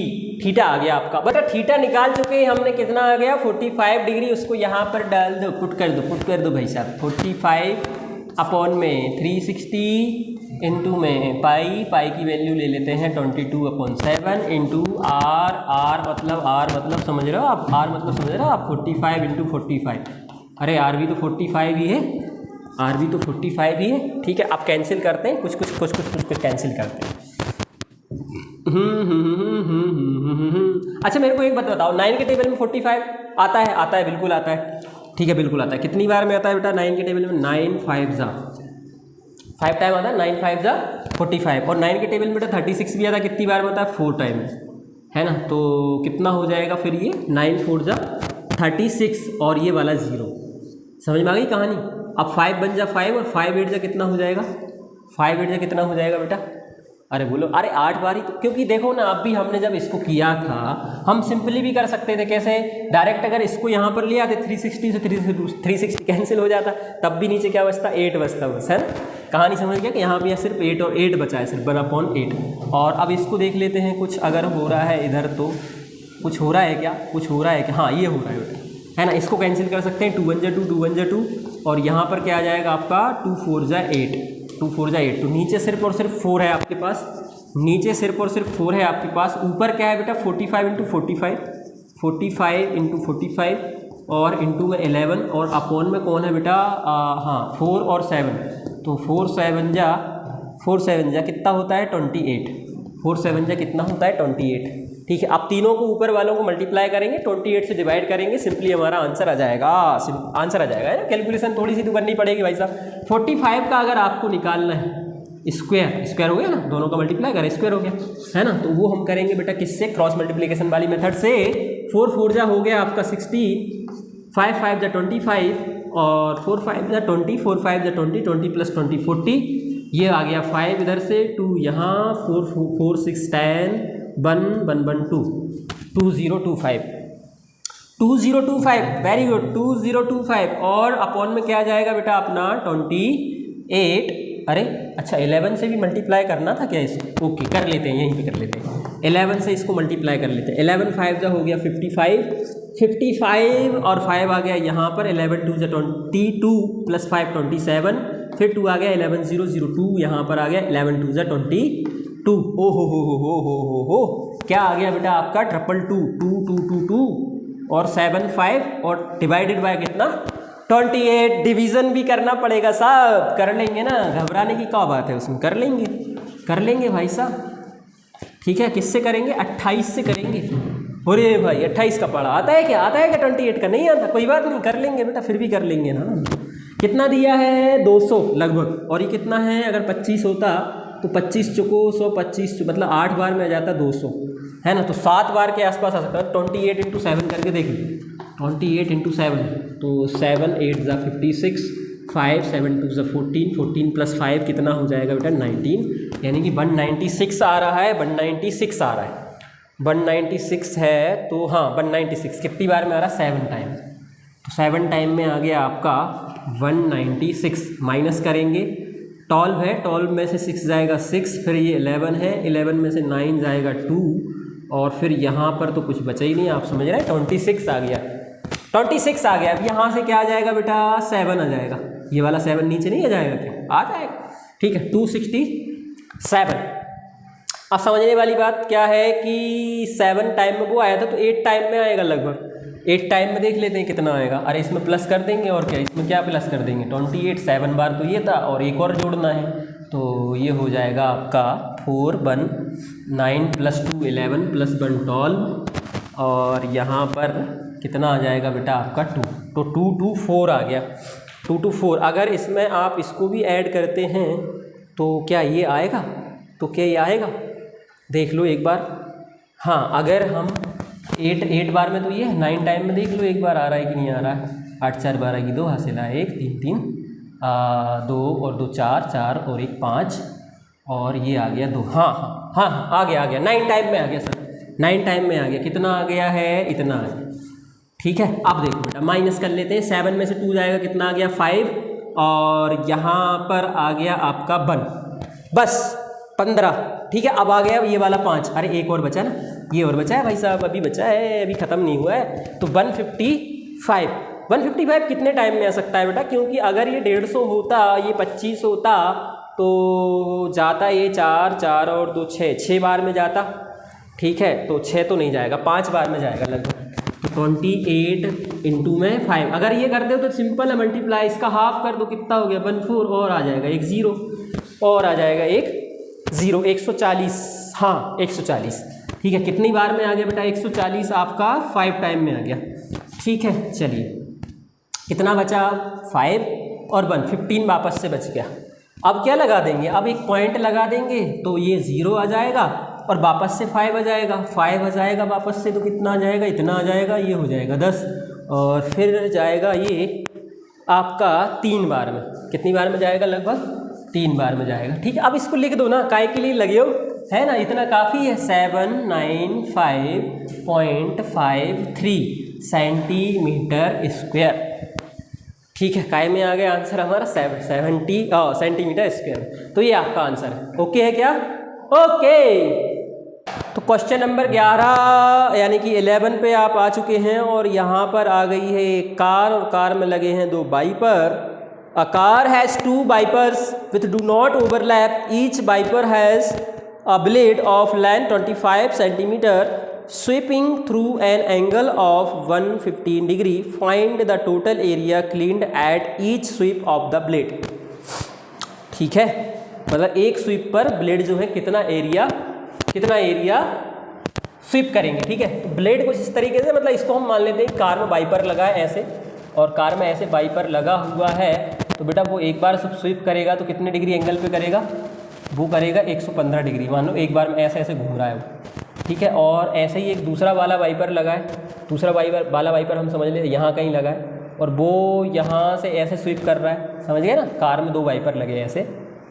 थीटा आ गया आपका। बेटा थीटा निकाल चुके हैं हमने, कितना आ गया 45 डिग्री, उसको यहाँ पर डाल दो, पुट कर दो भाई साहब, 45 अपॉन में 360 इंटू में पाई की वैल्यू ले लेते हैं 22/7 इंटू आर मतलब समझ रहे हो आप, आर मतलब समझ रहे हो आप, 45 इंटू 45, अरे आर भी तो 45 ही है, आर भी तो 45 ही है, ठीक है। आप कैंसिल करते हैं, कुछ कैंसिल करते हैं। अच्छा मेरे को एक बात बताओ, 9 के टेबल में 45 आता है, बिल्कुल आता है, ठीक है, बिल्कुल आता है। कितनी बार में आता है बेटा 9 के टेबल में, 9 5 जा 5 टाइम आता है, 9 5 जा 45, और 9 के टेबल में बेटा 36 भी आता है, कितनी बार में आता है 4 टाइम, है ना। तो कितना हो जाएगा फिर ये 9 4 जा 36 और ये वाला 0, समझ में आ गई कहानी। अब 5 बन जा 5 और 5 8 जा कितना हो जाएगा, 5 8 जा कितना हो जाएगा बेटा, अरे बोलो, अरे 8 बार ही तो, क्योंकि देखो ना अभी हमने जब इसको किया था हम सिंपली भी कर सकते थे, कैसे डायरेक्ट अगर इसको यहाँ पर ले आते 360 से 360 कैंसिल हो जाता, तब भी नीचे क्या बचता 8 बचता बस, है ना। कहानी समझ गया कि यहाँ भी सिर्फ 8 और 8 बचा है, सिर्फ 1/8। और अब इसको देख लेते हैं, कुछ अगर हो रहा है इधर, तो कुछ हो रहा है क्या, कुछ हो रहा है क्या, हाँ ये हो रहा है बेटा, है ना। इसको कैंसिल कर सकते हैं, 2 1 जा 2 2 1 जा 2, और यहाँ पर क्या आ जाएगा आपका 2 4 जा 8 2 4 जा 8, तो नीचे सिर्फ और सिर्फ 4 है आपके पास, नीचे सिर्फ और सिर्फ 4 है आपके पास, ऊपर क्या है बेटा 45 इंटू 45 और इंटू में 11 और अपॉन में कौन है बेटा, हाँ 4 और 7, तो 4 7 जा कितना होता है 28, 4 7 जा कितना होता है 28। ठीक है, अब तीनों को ऊपर वालों को मल्टीप्लाई करेंगे, 28 से डिवाइड करेंगे, सिंपली हमारा आंसर आ जाएगा। आंसर आ जाएगा है ना, कैलकुलेशन थोड़ी सी तो करनी पड़ेगी भाई साहब। 45 का अगर आपको निकालना है स्क्वायर हो गया ना, दोनों का मल्टीप्लाई करें स्क्वायर हो गया है ना, तो वो हम करेंगे बेटा किससे, क्रॉस मल्टीप्लिकेशन वाली मेथड से। 4 4 जा हो गया आपका 16, 5 5 जा 25 और 4 5 जा 20, 4 5 जा 20, 20 प्लस 20 40, ये आ गया 5 इधर से, 2 यहाँ, 4 4 6 10, 1 1 1 2, 2025 2025, वेरी गुड 2025। और अपॉन में क्या जाएगा बेटा अपना 28, अरे अच्छा 11 से भी मल्टीप्लाई करना था क्या इसको, ओके कर लेते हैं, यहीं पे कर लेते हैं, 11 से इसको मल्टीप्लाई कर लेते हैं। 11 5 जा हो गया 55 और 5 आ गया यहाँ पर, 11 2 जा 22 प्लस 5 27, फिर 2 आ गया 11 0 0 2, यहाँ पर आ गया 11 2 जा 22। ओ हो क्या आ गया बेटा आपका 222 और 7 5 और डिवाइडेड बाय कितना 28। डिवीज़न भी करना पड़ेगा साहब, कर लेंगे ना, घबराने की क्या बात है उसमें, कर लेंगे भाई साहब। ठीक है, किससे करेंगे 28 से करेंगे। अरे भाई 28 का पढ़ा आता है क्या, 28 का नहीं आता, कोई बात नहीं कर लेंगे बेटा, फिर भी कर लेंगे ना। कितना दिया है 200 लगभग, और ये कितना है, अगर 25 होता तो 25 चुको 100, 25 मतलब 8 बार में आ जाता 200 है ना, तो 7 बार के आसपास आ सकता है। 28 × 7 करके देख लीजिए, 28 × 7 तो 7 8 जा 56, 5 7 2 जा 14, 14 प्लस 5 कितना हो जाएगा बेटा 19, यानी कि 196 आ रहा है, 196 आ रहा है, 196 है तो हाँ 196 कितनी बार में आ रहा है 7 टाइम, तो 7 टाइम में आ गया आपका 196। माइनस करेंगे, 12 है, 12 में से 6 जाएगा 6, फिर ये 11 है, 11 में से 9 जाएगा 2 और फिर यहाँ पर तो कुछ बचा ही नहीं, आप समझ रहे हैं 26 आ गया, 26 आ गया। अब यहाँ से क्या आ जाएगा बेटा 7 आ जाएगा, ये वाला 7 नीचे नहीं आ जाएगा क्या, आ जाएगा। ठीक है 267। अब समझने वाली बात क्या है कि 7 टाइम में वो आया था तो 8 टाइम में आएगा लगभग, 8 टाइम में देख लेते हैं कितना आएगा। अरे इसमें प्लस कर देंगे और क्या, इसमें क्या प्लस कर देंगे 28, 7 बार तो ये था और एक और जोड़ना है, तो ये हो जाएगा आपका 4 1 9 प्लस 2 11 प्लस 1 12 और यहाँ पर कितना आ जाएगा बेटा आपका 2, तो 2 2 4 आ गया, 2 2 4। अगर इसमें आप इसको भी ऐड करते हैं तो क्या ये आएगा, तो क्या ये आएगा देख लो एक बार। हाँ अगर हम 8 बार में तो ये 9 टाइम में देख लो एक बार आ रहा है कि नहीं आ रहा है। 8 4 12 की 2 हासिल है 1 3 3 2 और 2 4 4 और 1 5 और ये आ गया 2। हाँ आ गया 9 टाइम में आ गया सर, 9 टाइम में आ गया। कितना आ गया है, इतना आ गया। ठीक है अब देखो बेटा माइनस कर लेते हैं, 7 में से 2 जाएगा कितना आ गया 5 और यहाँ पर आ गया आपका 1 बस 15। ठीक है अब आ गया ये वाला 5, अरे एक और बचा ना, ये और बचा है भाई साहब, अभी बचा है, अभी ख़त्म नहीं हुआ है। तो 155 कितने टाइम में आ सकता है बेटा, क्योंकि अगर ये 150 होता, ये 25 होता तो जाता ये 4 4 और 2 6 बार में जाता। ठीक है तो 6 तो नहीं जाएगा, 5 बार में जाएगा लगभग। तो 28 इंटू में 5, अगर ये करते हो तो सिंपल है मल्टीप्लाई, इसका हाफ कर दो कितना हो गया 14 और आ जाएगा 1 0 और आ जाएगा 1 0 140। हाँ 140। ठीक है कितनी बार में आ गया बेटा 140 आपका 5 टाइम में आ गया। ठीक है चलिए कितना बचा 5 और 1 15 वापस से बच गया। अब क्या लगा देंगे, अब एक पॉइंट लगा देंगे तो ये 0 आ जाएगा और वापस से 5 आ जाएगा, 5 आ जाएगा वापस से तो कितना आ जाएगा, इतना आ जाएगा, ये हो जाएगा 10 और फिर जाएगा ये आपका 3 बार में। कितनी बार में जाएगा, लगभग 3 बार में जाएगा। ठीक है अब इसको लिख दो ना, काय के लिए लगे हो, है ना, इतना काफ़ी है। 795.53 सेंटीमीटर स्क्वायर। ठीक है काय में आ गया आंसर हमारा 70 सेंटीमीटर स्क्वायर। तो ये आपका आंसर है। ओके है क्या, ओके। तो क्वेश्चन नंबर 11 यानी कि 11 पे आप आ चुके हैं और यहाँ पर आ गई है एक कार और कार में लगे हैं 2 wiper. A car has 2 wipers with do not overlap, each wiper has a blade of length 25 centimeter sweeping through an angle of 115 degree. Find the total area cleaned at each sweep of the blade. ठीक है मतलब एक स्वीप पर ब्लेड जो है कितना एरिया कितना एरिया स्वीप करेंगे। ठीक है, तो ब्लेड कुछ इस तरीके से, मतलब इसको हम मान लेते हैं कार में वाइपर लगा है ऐसे, और कार में ऐसे वाइपर लगा हुआ है, तो बेटा वो एक बार स्वीप करेगा तो कितने डिग्री एंगल पे करेगा, वो करेगा 115 डिग्री। मान लो एक बार में ऐसे ऐसे घूम रहा है वो। ठीक है, और ऐसे ही एक दूसरा वाला वाइपर लगा है, दूसरा वाला वाइपर हम समझ लेते यहाँ कहीं लगा है, और वो यहाँ से ऐसे स्वीप कर रहा है। समझ गए ना, कार में 2 वाइपर लगे ऐसे,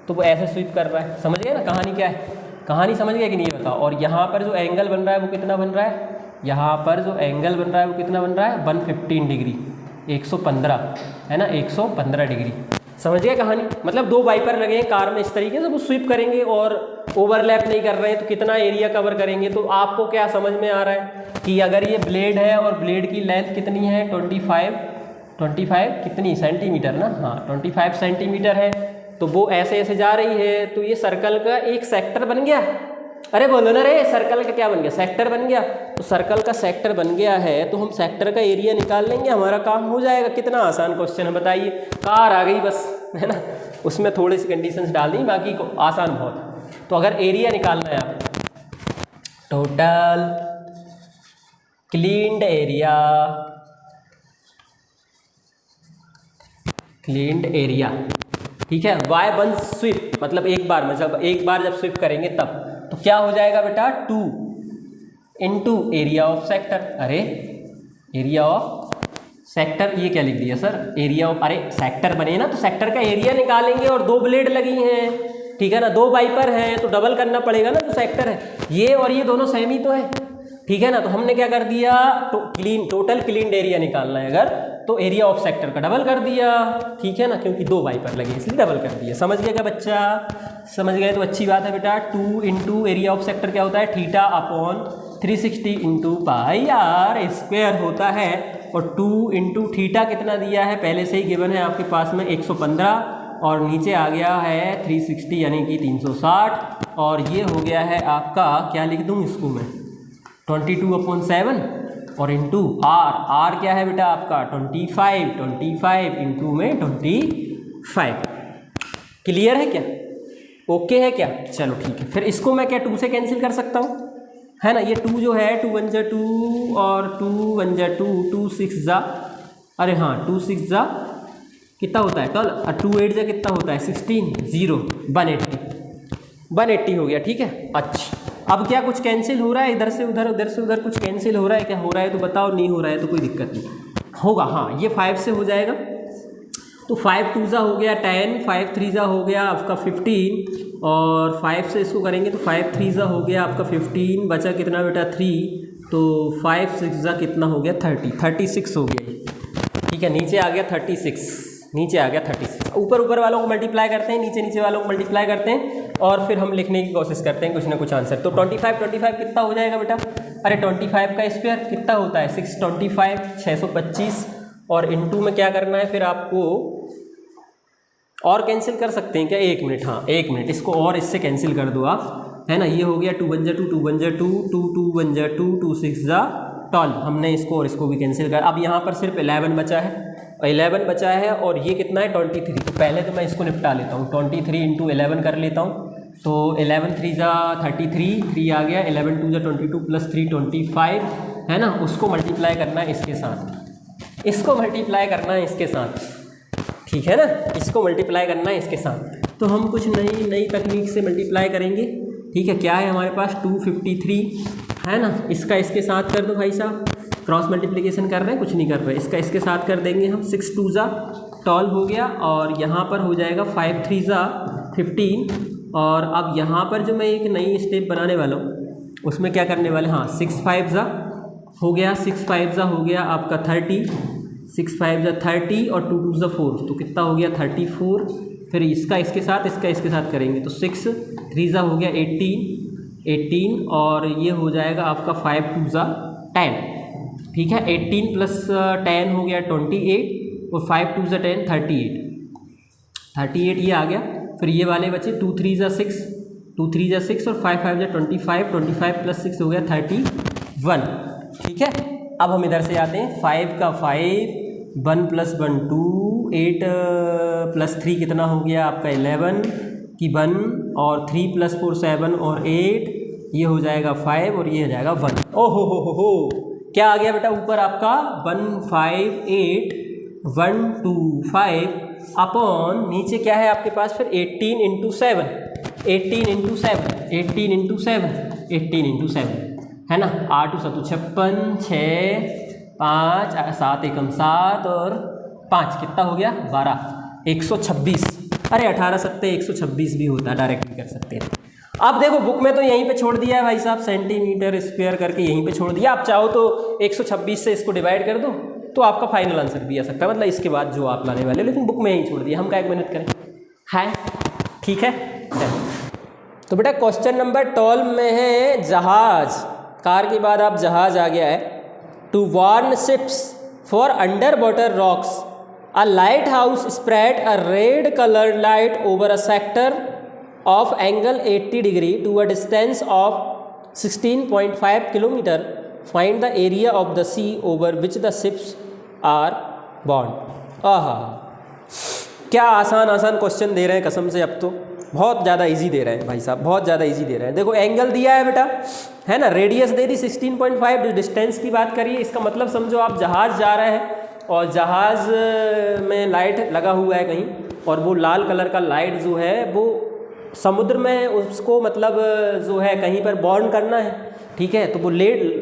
तो वो ऐसे स्वीप कर रहा है। समझ गए ना कहानी क्या है, कहानी समझ गए कि नहीं बताओ। और यहाँ पर जो एंगल बन रहा है वो कितना बन रहा है, यहाँ पर जो एंगल बन रहा है वो कितना बन रहा है, 115 डिग्री, 115 है ना, 115 डिग्री। समझ गए कहानी, मतलब 2 वाइपर लगे हैं कार में इस तरीके से, वो स्वीप करेंगे और ओवरलैप नहीं कर रहे हैं, तो कितना एरिया कवर करेंगे। तो आपको क्या समझ में आ रहा है कि अगर ये ब्लेड है और ब्लेड की लेंथ कितनी है 25 कितनी सेंटीमीटर ना, हाँ 25 सेंटीमीटर है, तो वो ऐसे ऐसे जा रही है, तो ये सर्कल का एक सेक्टर बन गया। अरे बोलो ना रे, सर्कल का क्या बन गया, सेक्टर बन गया। तो सर्कल का सेक्टर बन गया है, तो हम सेक्टर का एरिया निकाल लेंगे, हमारा काम हो जाएगा। कितना आसान क्वेश्चन है बताइए, कार आ गई बस, है ना, उसमें थोड़ी सी कंडीशंस डाल दी, बाकी को आसान बहुत है। तो अगर एरिया निकालना है आपको, टोटल क्लीन्ड एरिया, ठीक है, वाई वन स्वीप, मतलब एक बार में, एक बार जब स्वीप करेंगे तब, तो क्या हो जाएगा बेटा 2 इंटू एरिया ऑफ सेक्टर। अरे एरिया ऑफ सेक्टर, ये क्या लिख दिया सर, एरिया ऑफ, अरे सेक्टर बने ना तो सेक्टर का एरिया निकालेंगे, और 2 ब्लेड लगी हैं, ठीक है ना, 2 वाइपर हैं, तो डबल करना पड़ेगा ना, जो सेक्टर है ये और ये दोनों सेम ही तो है। ठीक है ना, तो हमने क्या कर दिया, तो टोटल क्लीन्ड एरिया निकालना है अगर, तो एरिया ऑफ सेक्टर का डबल कर दिया। ठीक है ना, क्योंकि 2 वाइपर लगे इसलिए डबल कर दिया। समझ गए क्या बच्चा, समझ गए तो अच्छी बात है बेटा। 2 इंटू एरिया ऑफ सेक्टर क्या होता है, theta upon 360 into pi r square होता है, और 2 इंटू थीटा कितना दिया है, पहले से ही गिवन है आपके पास में 115, और नीचे आ गया है 360 यानी कि 360, और ये हो गया है आपका, क्या लिख दूँ इसको मैं, 22/7, और इंटू आर क्या है बेटा आपका 25 इंटू में 25। क्लियर है क्या, ओके है क्या, चलो ठीक है। फिर इसको मैं क्या 2 से कैंसिल कर सकता हूँ, है ना, ये 2 जो है 2 1 जा 2 और 2 1 जा 2, 2 6 जा, अरे हाँ 2 6 जा कितना होता है 12, और 2 8 जा कितना होता है 16, 0 180 हो गया। ठीक है, अच्छा अब क्या कुछ कैंसिल हो रहा है, इधर से उधर उधर से उधर कुछ कैंसिल हो रहा है क्या, हो रहा है तो बताओ, नहीं हो रहा है तो कोई दिक्कत नहीं होगा। हाँ ये 5 से हो जाएगा, तो 5 2 जा हो गया 10, 5 3 जा हो गया आपका 15, और 5 से इसको करेंगे तो 5 3 जा हो गया आपका 15, बचा कितना बेटा 3, तो 5 6 जा कितना हो गया 36 हो गया। ठीक है, नीचे आ गया 36, नीचे आ गया 36, ऊपर वालों को मल्टीप्लाई करते हैं, नीचे वालों को मल्टीप्लाई करते हैं, और फिर हम लिखने की कोशिश करते हैं कुछ ना कुछ आंसर। तो 25 कितना हो जाएगा बेटा, अरे 25 का स्क्वायर कितना होता है 625, 625, और इंटू में क्या करना है फिर आपको, और कैंसिल कर सकते हैं क्या, 1 मिनट, हाँ 1 मिनट, इसको और इससे कैंसिल कर दो आप, है ना, ये हो गया 2 1 जा 2, 2 1 जा 2, 2 2 1 जा 2, 2 6 जा 12, हमने इसको और इसको भी कैंसिल कर। अब यहाँ पर सिर्फ 11 बचा है, 11 बचा है, और ये कितना है 23। तो पहले तो मैं इसको निपटा लेता हूँ, 23 इंटू 11 कर लेता हूँ, तो 11 3 जा 33, 3 आ गया, 11 2 जा 22 प्लस 3 25, है ना, उसको मल्टीप्लाई करना है इसके साथ, इसको मल्टीप्लाई करना है इसके साथ, ठीक है ना, इसको मल्टीप्लाई करना है इसके साथ। तो हम कुछ नई तकनीक से मल्टीप्लाई करेंगे। ठीक है, क्या है हमारे पास 253, है ना, इसका इसके साथ कर दो भाई साहब, क्रॉस मल्टीप्लिकेशन कर रहे हैं, कुछ नहीं कर रहे, इसका इसके साथ कर देंगे हम, 6 2 जा 12 हो गया, और यहाँ पर हो जाएगा 5 3 जा 15, और अब यहाँ पर जो मैं एक नई स्टेप बनाने वाला हूँ उसमें क्या करने वाले, हाँ 6 5 जा हो गया, 6 5 जा हो गया आपका 30, 6 5 जा 30, और 2 2 जा 4, तो कितना हो गया 34। फिर इसका इसके साथ, इसका इसके साथ करेंगे तो 6 3 जा हो गया 18, और ये हो जाएगा आपका 5 2 जा 10। ठीक है, 18 प्लस 10 हो गया 28, और 5 2 जा 10 38 ये आ गया। फिर ये वाले बचे 2 3 जा 6, 2 3 जा 6, और 5 5 जा 25 प्लस 6 हो गया 31। ठीक है, अब हम इधर से आते हैं, 5 का 5, 1 + 1 2, 8 + 3 कितना हो गया आपका 11 की 1, और 3 + 4 7 और 8, ये हो जाएगा 5 और ये हो जाएगा 1। ओहो हो, क्या आ गया बेटा ऊपर आपका 158,125 अपॉन नीचे क्या है आपके पास फिर 18 इंटू 7 है ना। 8 7 56, 6 5 7 एकम 7 और 5 कितना हो गया 12, 126। अरे 18 7 126 भी होता है, डायरेक्ट भी कर सकते हैं। अब देखो बुक में तो यहीं पे छोड़ दिया है भाई साहब, सेंटीमीटर स्क्वायर करके यहीं पे छोड़ दिया। आप चाहो तो 126 से इसको डिवाइड कर दो तो आपका फाइनल आंसर भी आ सकता है, मतलब इसके बाद जो आप लाने वाले, लेकिन बुक में यहीं छोड़ दिया। हम क्या 1 मिनट करें है, ठीक है। तो बेटा क्वेश्चन नंबर 12 में है जहाज, कार के बाद आप जहाज आ गया है। To warn ships for underwater rocks a lighthouse spread a red coloured light over a sector of angle 80 degree to a distance of 16.5 kilometer. Find the area of the sea over which the ships are bound। आहा, क्या आसान आसान क्वेश्चन दे रहे हैं कसम से, अब तो बहुत ज़्यादा इजी दे रहे हैं भाई साहब, बहुत ज़्यादा इजी दे रहे हैं। देखो एंगल दिया है बेटा, है ना, रेडियस दे दी 16.5, डिस्टेंस की बात करिए। इसका मतलब समझो आप जहाज़ जा रहे हैं और जहाज़ में लाइट लगा हुआ है कहीं, और वो लाल कलर का लाइट जो है वो समुद्र में उसको मतलब जो है कहीं पर बॉर्न करना है, ठीक है। तो वो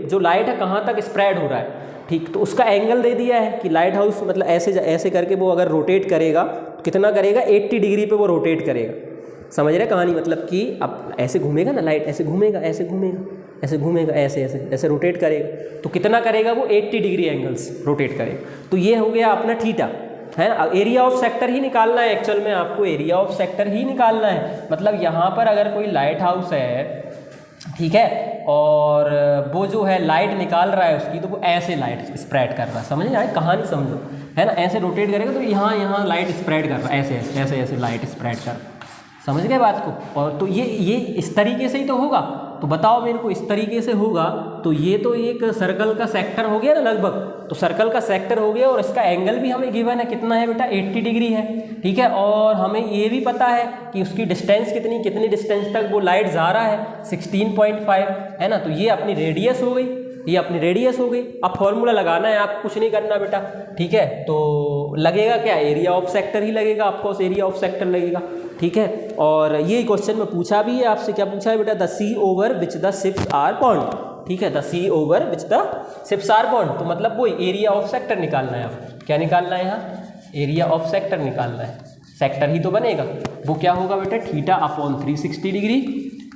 जो लाइट है कहाँ तक स्प्रेड हो रहा है, ठीक, तो उसका एंगल दे दिया है कि लाइट हाउस मतलब ऐसे करके वो अगर रोटेट करेगा कितना करेगा, 80 डिग्री पे वो रोटेट करेगा। समझ रहे कहानी, मतलब कि अब ऐसे घूमेगा ना लाइट, ऐसे घूमेगा ऐसे घूमेगा ऐसे घूमेगा ऐसे ऐसे ऐसे रोटेट करेगा, तो कितना करेगा वो 80 डिग्री एंगल्स रोटेट करेगा। तो ये हो गया अपना थीटा, है ना। एरिया ऑफ सेक्टर ही निकालना है, एक्चुअल में आपको एरिया ऑफ सेक्टर ही निकालना है। मतलब यहाँ पर अगर कोई लाइट हाउस है, ठीक है, और वो जो है लाइट निकाल रहा है उसकी, तो वो ऐसे लाइट स्प्रेड कर रहा है, समझ आए कहानी समझो, है ना। ऐसे रोटेट करेगा तो यहाँ लाइट स्प्रेड कर रहा है, ऐसे लाइट स्प्रेड कर रहा है, समझ गए बात को। और तो ये इस तरीके से ही तो होगा, तो बताओ मेरे को, इस तरीके से होगा तो ये तो एक सर्कल का सेक्टर हो गया ना लगभग, तो सर्कल का सेक्टर हो गया और इसका एंगल भी हमें गिवन है, कितना है बेटा 80 डिग्री है, ठीक है। और हमें ये भी पता है कि उसकी डिस्टेंस कितनी डिस्टेंस तक वो लाइट जा रहा है, 16.5, है ना। तो ये अपनी रेडियस हो गई, ये अपनी रेडियस हो गई। अब फॉर्मूला लगाना है, आपको कुछ नहीं करना बेटा, ठीक है। तो लगेगा क्या, एरिया ऑफ सेक्टर ही लगेगा, आपको एरिया ऑफ सेक्टर लगेगा, ठीक है। और ये क्वेश्चन में पूछा भी है आपसे, क्या पूछा है बेटा, the sea over which the ships are bound, ठीक है, the sea over which the ships are bound. तो मतलब वो एरिया ऑफ सेक्टर निकालना है आपको, क्या निकालना है यहाँ, एरिया ऑफ सेक्टर निकालना है, सेक्टर ही तो बनेगा। वो क्या होगा बेटा, थीटा अपॉन 360 डिग्री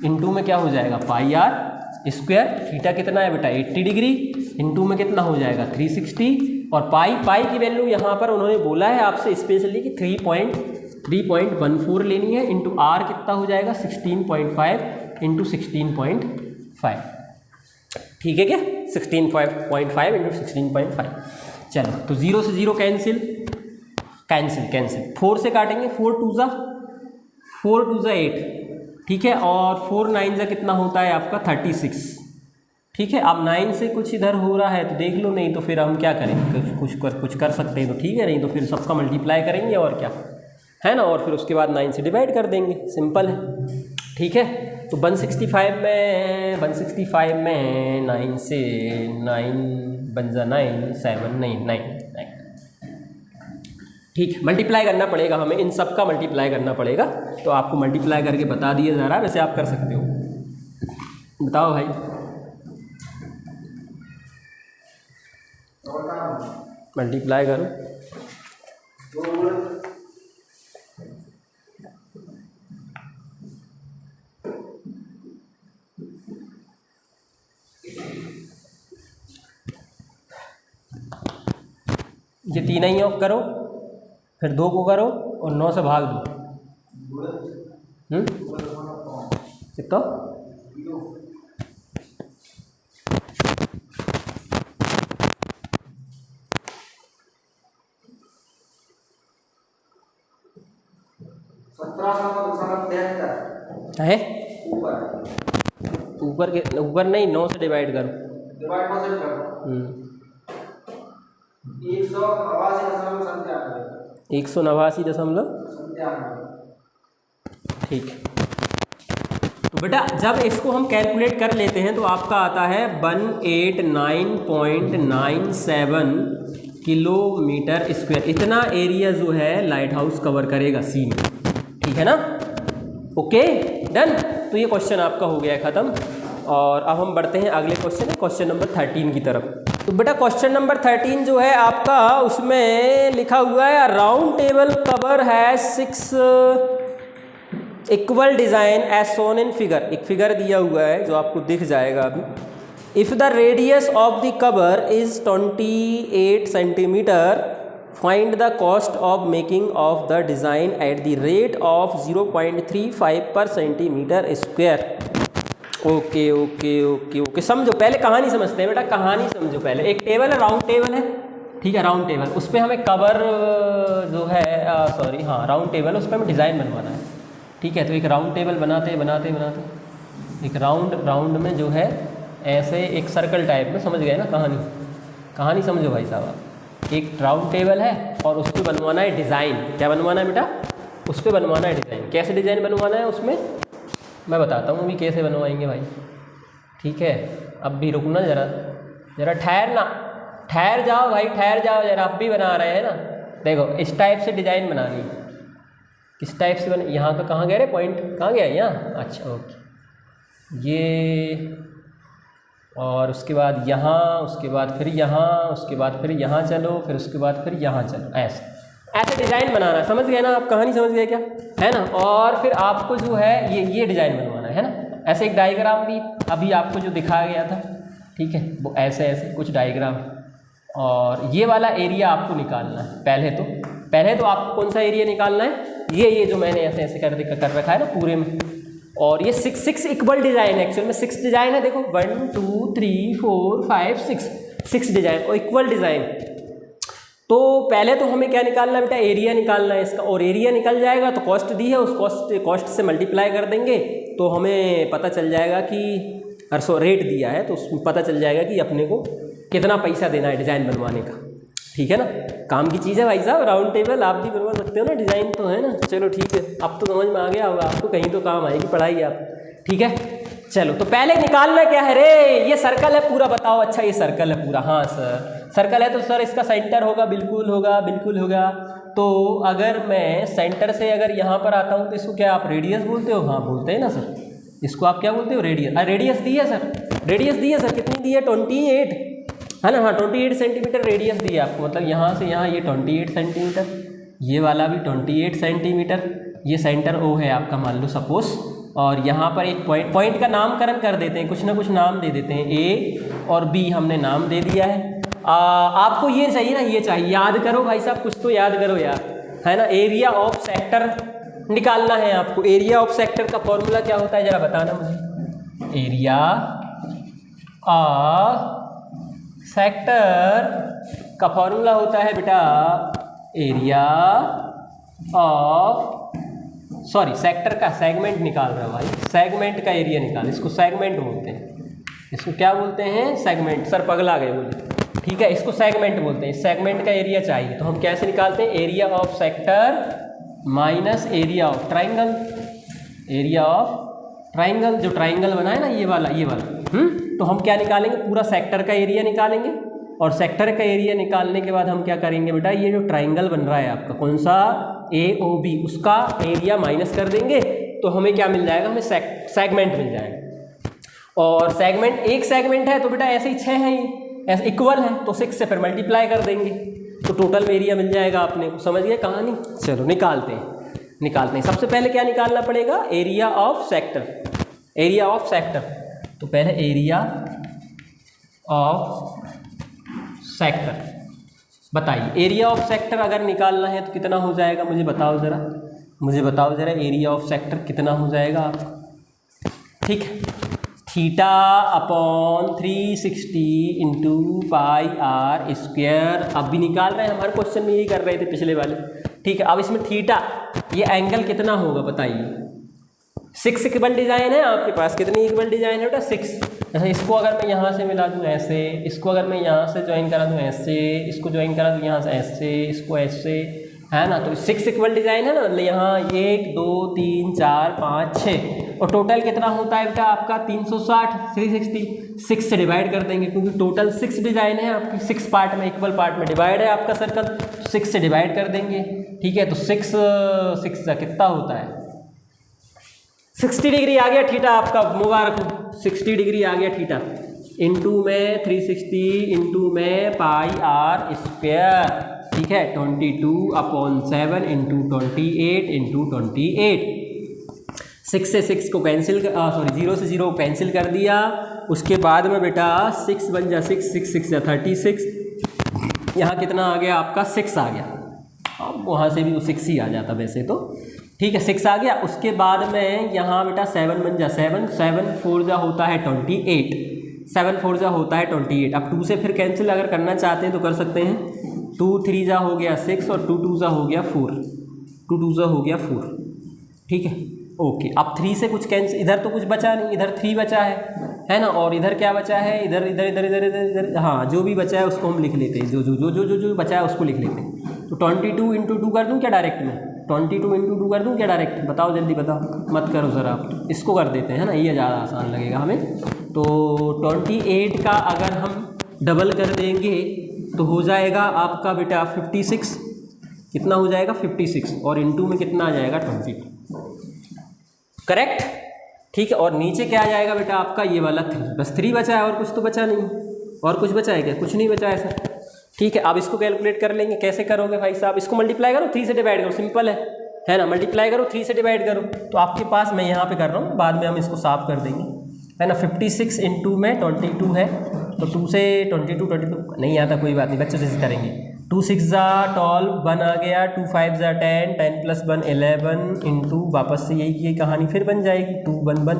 इंटू में क्या हो जाएगा पाई आर स्क्वायर। थीटा कितना है बेटा 80 डिग्री, इंटू में कितना हो जाएगा 360, और पाई की वैल्यू यहाँ पर उन्होंने बोला है आपसे स्पेशली कि 3.14 लेनी है, इंटू आर कितना हो जाएगा 16.5 इंटू 16.5, ठीक है क्या, 16.5 इंटू 16.5। चलो तो 0 से 0 कैंसिल, 4 से काटेंगे, 4 टू ज़ा 8, ठीक है, और 4 9 ज़ा कितना होता है आपका 36, ठीक है। अब 9 से कुछ इधर हो रहा है तो देख लो, नहीं तो फिर हम क्या करेंगे, कुछ कर सकते हैं तो ठीक है, नहीं तो फिर सबका मल्टीप्लाई करेंगे और क्या, है ना, और फिर उसके बाद 9 से डिवाइड कर देंगे, सिंपल है, ठीक है। तो 165 में 9 से 9 बन जा 9 7 9, ठीक है। मल्टीप्लाई करना पड़ेगा हमें, इन सब का मल्टीप्लाई करना पड़ेगा, तो आपको मल्टीप्लाई करके बता दिया जा रहा है, वैसे आप कर सकते हो, बताओ भाई। मल्टीप्लाई करो, ये 3 ही योग करो, फिर 2 को करो और 9 से भाग दो, कितना 1773 है, ऊपर नहीं, 9 से डिवाइड करो, 189.97, ठीक है। तो बेटा जब इसको हम कैलकुलेट कर लेते हैं तो आपका आता है 189.97 किलोमीटर स्क्वायर। इतना एरिया जो है लाइट हाउस कवर करेगा सी में, ठीक है ना। Okay done. तो ये क्वेश्चन आपका हो गया ख़त्म। और अब हम बढ़ते हैं अगले क्वेश्चन, क्वेश्चन नंबर 13 की तरफ। तो बेटा क्वेश्चन नंबर 13 जो है आपका, उसमें लिखा हुआ है राउंड टेबल कवर है 6 equal designs as shown in figure. एक फिगर दिया हुआ है जो आपको दिख जाएगा अभी। If the radius of the cover is 28 centimetre, find the cost of making of the design at the rate of 0.35 per centimetre square. Okay okay okay okay, समझो पहले कहानी समझते हैं बेटा, कहानी समझो पहले। एक टेबल है, राउंड टेबल है, ठीक है, राउंड टेबल, उस पर हमें कवर जो है सॉरी हाँ राउंड टेबल है, उस पर हमें डिज़ाइन बनवाना है, ठीक है। तो एक राउंड टेबल बनाते एक राउंड में जो है ऐसे एक सर्कल टाइप में, समझ गए ना कहानी समझो भाई साहब। एक राउंड टेबल है और उस पर बनवाना है डिज़ाइन। क्या बनवाना है बेटा? उस पर बनवाना है डिज़ाइन। कैसे डिज़ाइन बनवाना है उसमें मैं बताता हूँ अभी कैसे बनवाएंगे भाई, ठीक है। अब भी रुकना ज़रा ठहर जाओ भाई, ठहर जाओ ज़रा, अब भी बना रहे हैं ना। देखो इस टाइप से डिज़ाइन बनानी है। किस टाइप से बने, यहाँ का कहाँ गया रे पॉइंट, कहाँ गया यहाँ, अच्छा ओके, ये और उसके बाद यहाँ, उसके बाद फिर यहाँ, उसके बाद फिर यहाँ चलो, फिर उसके बाद फिर यहाँ चलो, ऐसे डिज़ाइन बनाना है। समझ गए ना आप, कहानी समझ गए क्या, है ना। और फिर आपको जो है ये डिज़ाइन बनवाना है ना। ऐसे एक डायग्राम भी अभी आपको जो दिखाया गया था, ठीक है, वो ऐसे कुछ डायग्राम। और ये वाला एरिया आपको निकालना है। पहले तो आपको कौन सा एरिया निकालना है, ये जो मैंने ऐसे कर रखा है ना पूरे में। और ये 6 इक्वल डिज़ाइन है, एक्चुअल में 6 डिज़ाइन है। देखो 1 2 3 4 5 6 डिज़ाइन और इक्वल डिज़ाइन। तो पहले तो हमें क्या निकालना है बेटा, एरिया निकालना है इसका। और एरिया निकल जाएगा तो कॉस्ट दी है, उस कॉस्ट से मल्टीप्लाई कर देंगे तो हमें पता चल जाएगा कि रेट दिया है तो उसमें पता चल जाएगा कि अपने को कितना पैसा देना है डिज़ाइन बनवाने का, ठीक है ना। काम की चीज़ है भाई साहब, राउंड टेबल आप भी बनवा सकते हो ना, डिज़ाइन तो है ना। चलो ठीक है, अब तो समझ में आ गया होगा आपको, कहीं तो काम आएगी पढ़ाई आप, ठीक है। चलो तो पहले निकालना क्या है रे, ये सर्कल है पूरा, बताओ। अच्छा ये सर्कल है पूरा, हाँ सर सर्कल है तो सर इसका सेंटर होगा, बिल्कुल होगा। तो अगर मैं सेंटर से अगर यहाँ पर आता हूँ तो इसको क्या आप रेडियस बोलते हो? हाँ बोलते हैं ना सर, इसको आप क्या बोलते हो, रेडियस। रेडियस दी है सर, कितनी दी है, 28 है ना। हाँ 28 सेंटीमीटर रेडियस दी है आपको, मतलब यहाँ से यहाँ ये 28 सेंटीमीटर, ये वाला भी 28 सेंटीमीटर। ये सेंटर ओ है आपका, मान लो सपोज। और यहाँ पर एक पॉइंट का नामकरण कर देते हैं, कुछ ना कुछ नाम दे देते हैं, ए और बी हमने नाम दे दिया है। आपको ये चाहिए ना, ये चाहिए, याद करो भाई साहब, कुछ तो याद करो यार, है ना। एरिया ऑफ सेक्टर निकालना है आपको। एरिया ऑफ सेक्टर का फॉर्मूला क्या होता है ज़रा बताना मुझे। एरिया ऑफ सेक्टर का फॉर्मूला होता है बेटा, एरिया ऑफ सेक्टर का सेगमेंट निकाल रहा है भाई, सेगमेंट का एरिया निकाल, इसको सेगमेंट बोलते हैं। इसको क्या बोलते हैं, सेगमेंट। सर पगला गए बोले, ठीक है, इसको सेगमेंट बोलते हैं। सेगमेंट का एरिया चाहिए तो हम कैसे निकालते हैं, area of sector minus area of triangle. Area of triangle, जो ट्राइंगल बना है ना ये वाला तो हम क्या निकालेंगे, पूरा सेक्टर का एरिया निकालेंगे। और सेक्टर का एरिया निकालने के बाद हम क्या करेंगे बेटा, ये जो ट्राइंगल बन रहा है आपका, कौन सा, AOB, उसका एरिया माइनस कर देंगे तो हमें क्या मिल जाएगा, हमें सेगमेंट मिल जाएगा। और सेगमेंट, एक सेगमेंट है तो बेटा ऐसे ही 6 हैं, ऐसे इक्वल है तो 6 से फिर मल्टीप्लाई कर देंगे तो टोटल एरिया मिल जाएगा अपने को। समझ गए कहानी। चलो निकालते हैं। सबसे पहले क्या निकालना पड़ेगा, एरिया ऑफ सेक्टर। तो पहले एरिया ऑफ सेक्टर बताइए। एरिया ऑफ सेक्टर अगर निकालना है तो कितना हो जाएगा, मुझे बताओ ज़रा, एरिया ऑफ सेक्टर कितना हो जाएगा आपका, ठीक है। Theta upon 360 into pi r square. अब भी निकाल रहे हैं, हमारे क्वेश्चन में यही कर रहे थे पिछले वाले, ठीक है। अब इसमें थीटा, ये एंगल कितना होगा बताइए। 6 इक्वल डिज़ाइन है आपके पास, कितनी इक्वल डिज़ाइन है बेटा, 6। जैसे इसको अगर मैं यहाँ से मिला दूँ ऐसे, इसको अगर मैं यहाँ से ज्वाइन करा दूँ ऐसे, इसको ज्वाइन करा दूँ यहाँ से ऐसे, इसको ऐसे, है ना। तो 6 इक्वल डिज़ाइन है ना, मतलब यहाँ 1 2 3 4 5 6 और टोटल कितना होता है बेटा आपका 360, 360, 6 से डिवाइड कर देंगे क्योंकि टोटल 6 डिजाइन है आपकी, 6 पार्ट में, इक्वल पार्ट में डिवाइड है आपका सर्कल, तो 6 से डिवाइड कर देंगे। ठीक है, तो 6 का कितना होता है 60 डिग्री आ गया थीटा आपका, मुबारक हो, 60 डिग्री आ गया थीटा। इंटू में 360 इंटू में पाई आर स्क्वायर, ठीक है, 22/7 इंटू 28 इंटू 28। 6 से 6 को कैंसिल, सॉरी 0 से 0 कैंसिल कर दिया। उसके बाद में बेटा 6 बन जा 6, 6 6 या 36, यहाँ कितना आ गया आपका 6 आ गया। अब वहाँ से भी वो 6 ही आ जाता वैसे तो, ठीक है, 6 आ गया। उसके बाद में यहाँ बेटा 7 बन जा 7, 7 4 जा होता है 28, 7 4 जा होता है 28। अब 2 से फिर कैंसिल अगर करना चाहते हैं तो कर सकते हैं, 2 3 जा हो गया 6 और 2 2 जा हो गया 4, 2 2 जा हो गया 4, ठीक है, ओके। अब 3 से कुछ कैंसिल, इधर तो कुछ बचा नहीं, इधर 3 बचा है ना, और इधर क्या बचा है, इधर इधर इधर इधर इधर इधर, हाँ जो भी बचा है उसको हम लिख लेते हैं, जो जो जो जो जो जो बचा है उसको लिख लेते हैं। तो 22 इंटू 2 कर दूँ क्या डायरेक्ट में, 22 इंटू 2 कर दूँ क्या डायरेक्ट, बताओ जल्दी बताओ, मत करो ज़रा आप, इसको कर देते हैं, है ना, ये ज़्यादा आसान लगेगा हमें। तो 28 का अगर हम डबल कर देंगे तो हो जाएगा आपका बेटा 56, कितना हो जाएगा 56, और इंटू में कितना आ जाएगा 22, करेक्ट, ठीक है। और नीचे क्या आ जाएगा बेटा आपका ये वाला 3, बस 3 बचा है, और कुछ तो बचा नहीं, और कुछ बचा है क्या, कुछ नहीं बचा है सर, ठीक है। अब इसको कैलकुलेट कर लेंगे, कैसे करोगे भाई साहब, इसको मल्टीप्लाई करो, 3 से डिवाइड करो, सिंपल है ना, मल्टीप्लाई करो 3 से डिवाइड करो, तो आपके पास, मैं यहाँ पे कर रहा हूँ, बाद में हम इसको साफ कर देंगे, है ना। 56 इंटू में 22 है, तो 2 से 22 नहीं आता, कोई बात नहीं, बच्चों से करेंगे। 2 6 जा 12, 1 आ गया, 2 5 जा 10, 10 + 1 11 इंटू, वापस से यही कहानी फिर बन जाएगी, 2 1 1,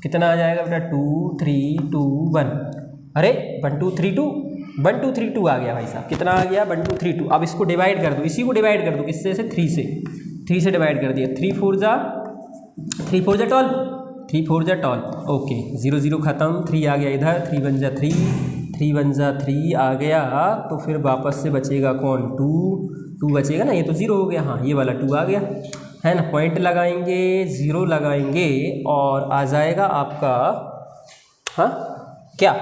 कितना आ जाएगा बेटा 2 3 2 1, अरे 1 2 3 2 1 2 3 2 आ गया भाई साहब, कितना आ गया 1 2 3 2। अब इसको डिवाइड कर दो, इसी को डिवाइड कर दो, किससे से 3 से डिवाइड कर दिया, 3 4 जा 12, 3 4 जा 12, ओके, 0 0 ख़त्म, 3 आ गया इधर, 3 बन जा 3, 3 बन जा 3 आ गया, तो फिर वापस से बचेगा कौन 2 बचेगा ना, ये तो 0 हो गया, हाँ ये वाला 2 आ गया, है ना। पॉइंट लगाएंगे, 0 लगाएंगे, और आ जाएगा आपका, हाँ क्या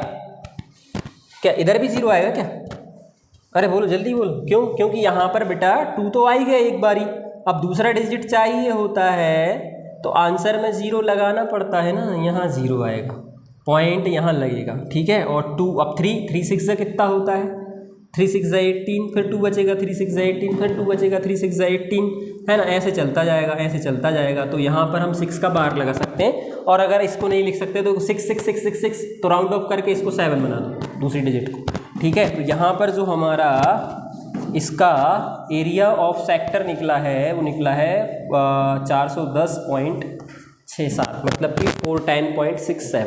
इधर भी 0 आएगा क्या, अरे बोलो जल्दी बोलो, क्यों, क्योंकि यहाँ पर बेटा 2 तो आ ही गया एक बारी, अब दूसरा डिजिट चाहिए होता है तो आंसर में 0 लगाना पड़ता है ना, यहाँ 0 आएगा, पॉइंट यहाँ लगेगा, ठीक है। और 2, अब 3 6 कितना होता है, 3 6 18, फिर 2 बचेगा, 3 6 18, फिर 2 बचेगा, 3 6 18, है ना, ऐसे चलता जाएगा, ऐसे चलता जाएगा। तो यहाँ पर हम 6 का बार लगा सकते हैं, और अगर इसको नहीं लिख सकते तो 6 6 6 6 6, तो राउंड ऑफ करके इसको 7 बना दो दूसरी डिजिट को, ठीक है। तो यहाँ पर जो हमारा इसका एरिया ऑफ सेक्टर निकला है वो निकला है 410.67, मतलब कि 410.67,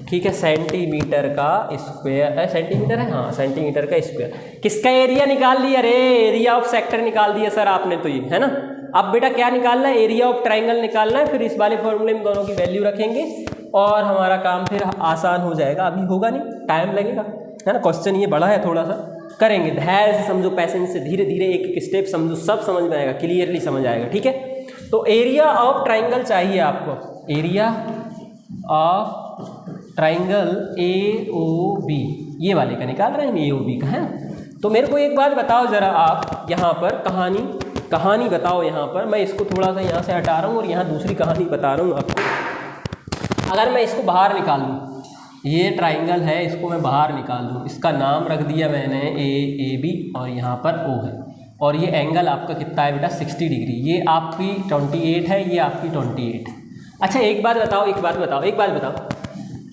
ठीक है, सेंटीमीटर का स्क्वायर, सेंटीमीटर है, हाँ सेंटीमीटर का स्क्वायर। किसका एरिया निकाल लिया, अरे एरिया ऑफ सेक्टर निकाल दिया सर आपने, तो ये है ना। अब बेटा क्या निकालना है, एरिया ऑफ ट्राइंगल निकालना है, फिर इस वाले फॉर्मूले में दोनों की वैल्यू रखेंगे और हमारा काम फिर आसान हो जाएगा। अभी होगा नहीं, टाइम लगेगा, है ना, क्वेश्चन ये बड़ा है, थोड़ा सा करेंगे, धैर्य से समझो, पैसेंस से, धीरे धीरे एक एक स्टेप समझो, सब समझ में आएगा, क्लियरली समझ आएगा, ठीक है। तो एरिया ऑफ ट्राइंगल चाहिए आपको, एरिया ऑफ ट्राइंगल AOB, ये वाले का निकाल रहे हैं, AOB का है। तो मेरे को एक बात बताओ ज़रा, आप यहाँ पर कहानी बताओ, यहाँ पर मैं इसको थोड़ा सा यहाँ से हटा रहा हूँ और यहाँ दूसरी कहानी बता रहा हूँ आपको। अगर मैं इसको बाहर निकाल लूँ, ये ट्राइंगल है, इसको मैं बाहर निकाल दूँ, इसका नाम रख दिया मैंने AAB, और यहाँ पर O है, और ये एंगल आपका कितना है बेटा 60 डिग्री, ये आपकी 28 है, ये आपकी 28। अच्छा एक बात बताओ,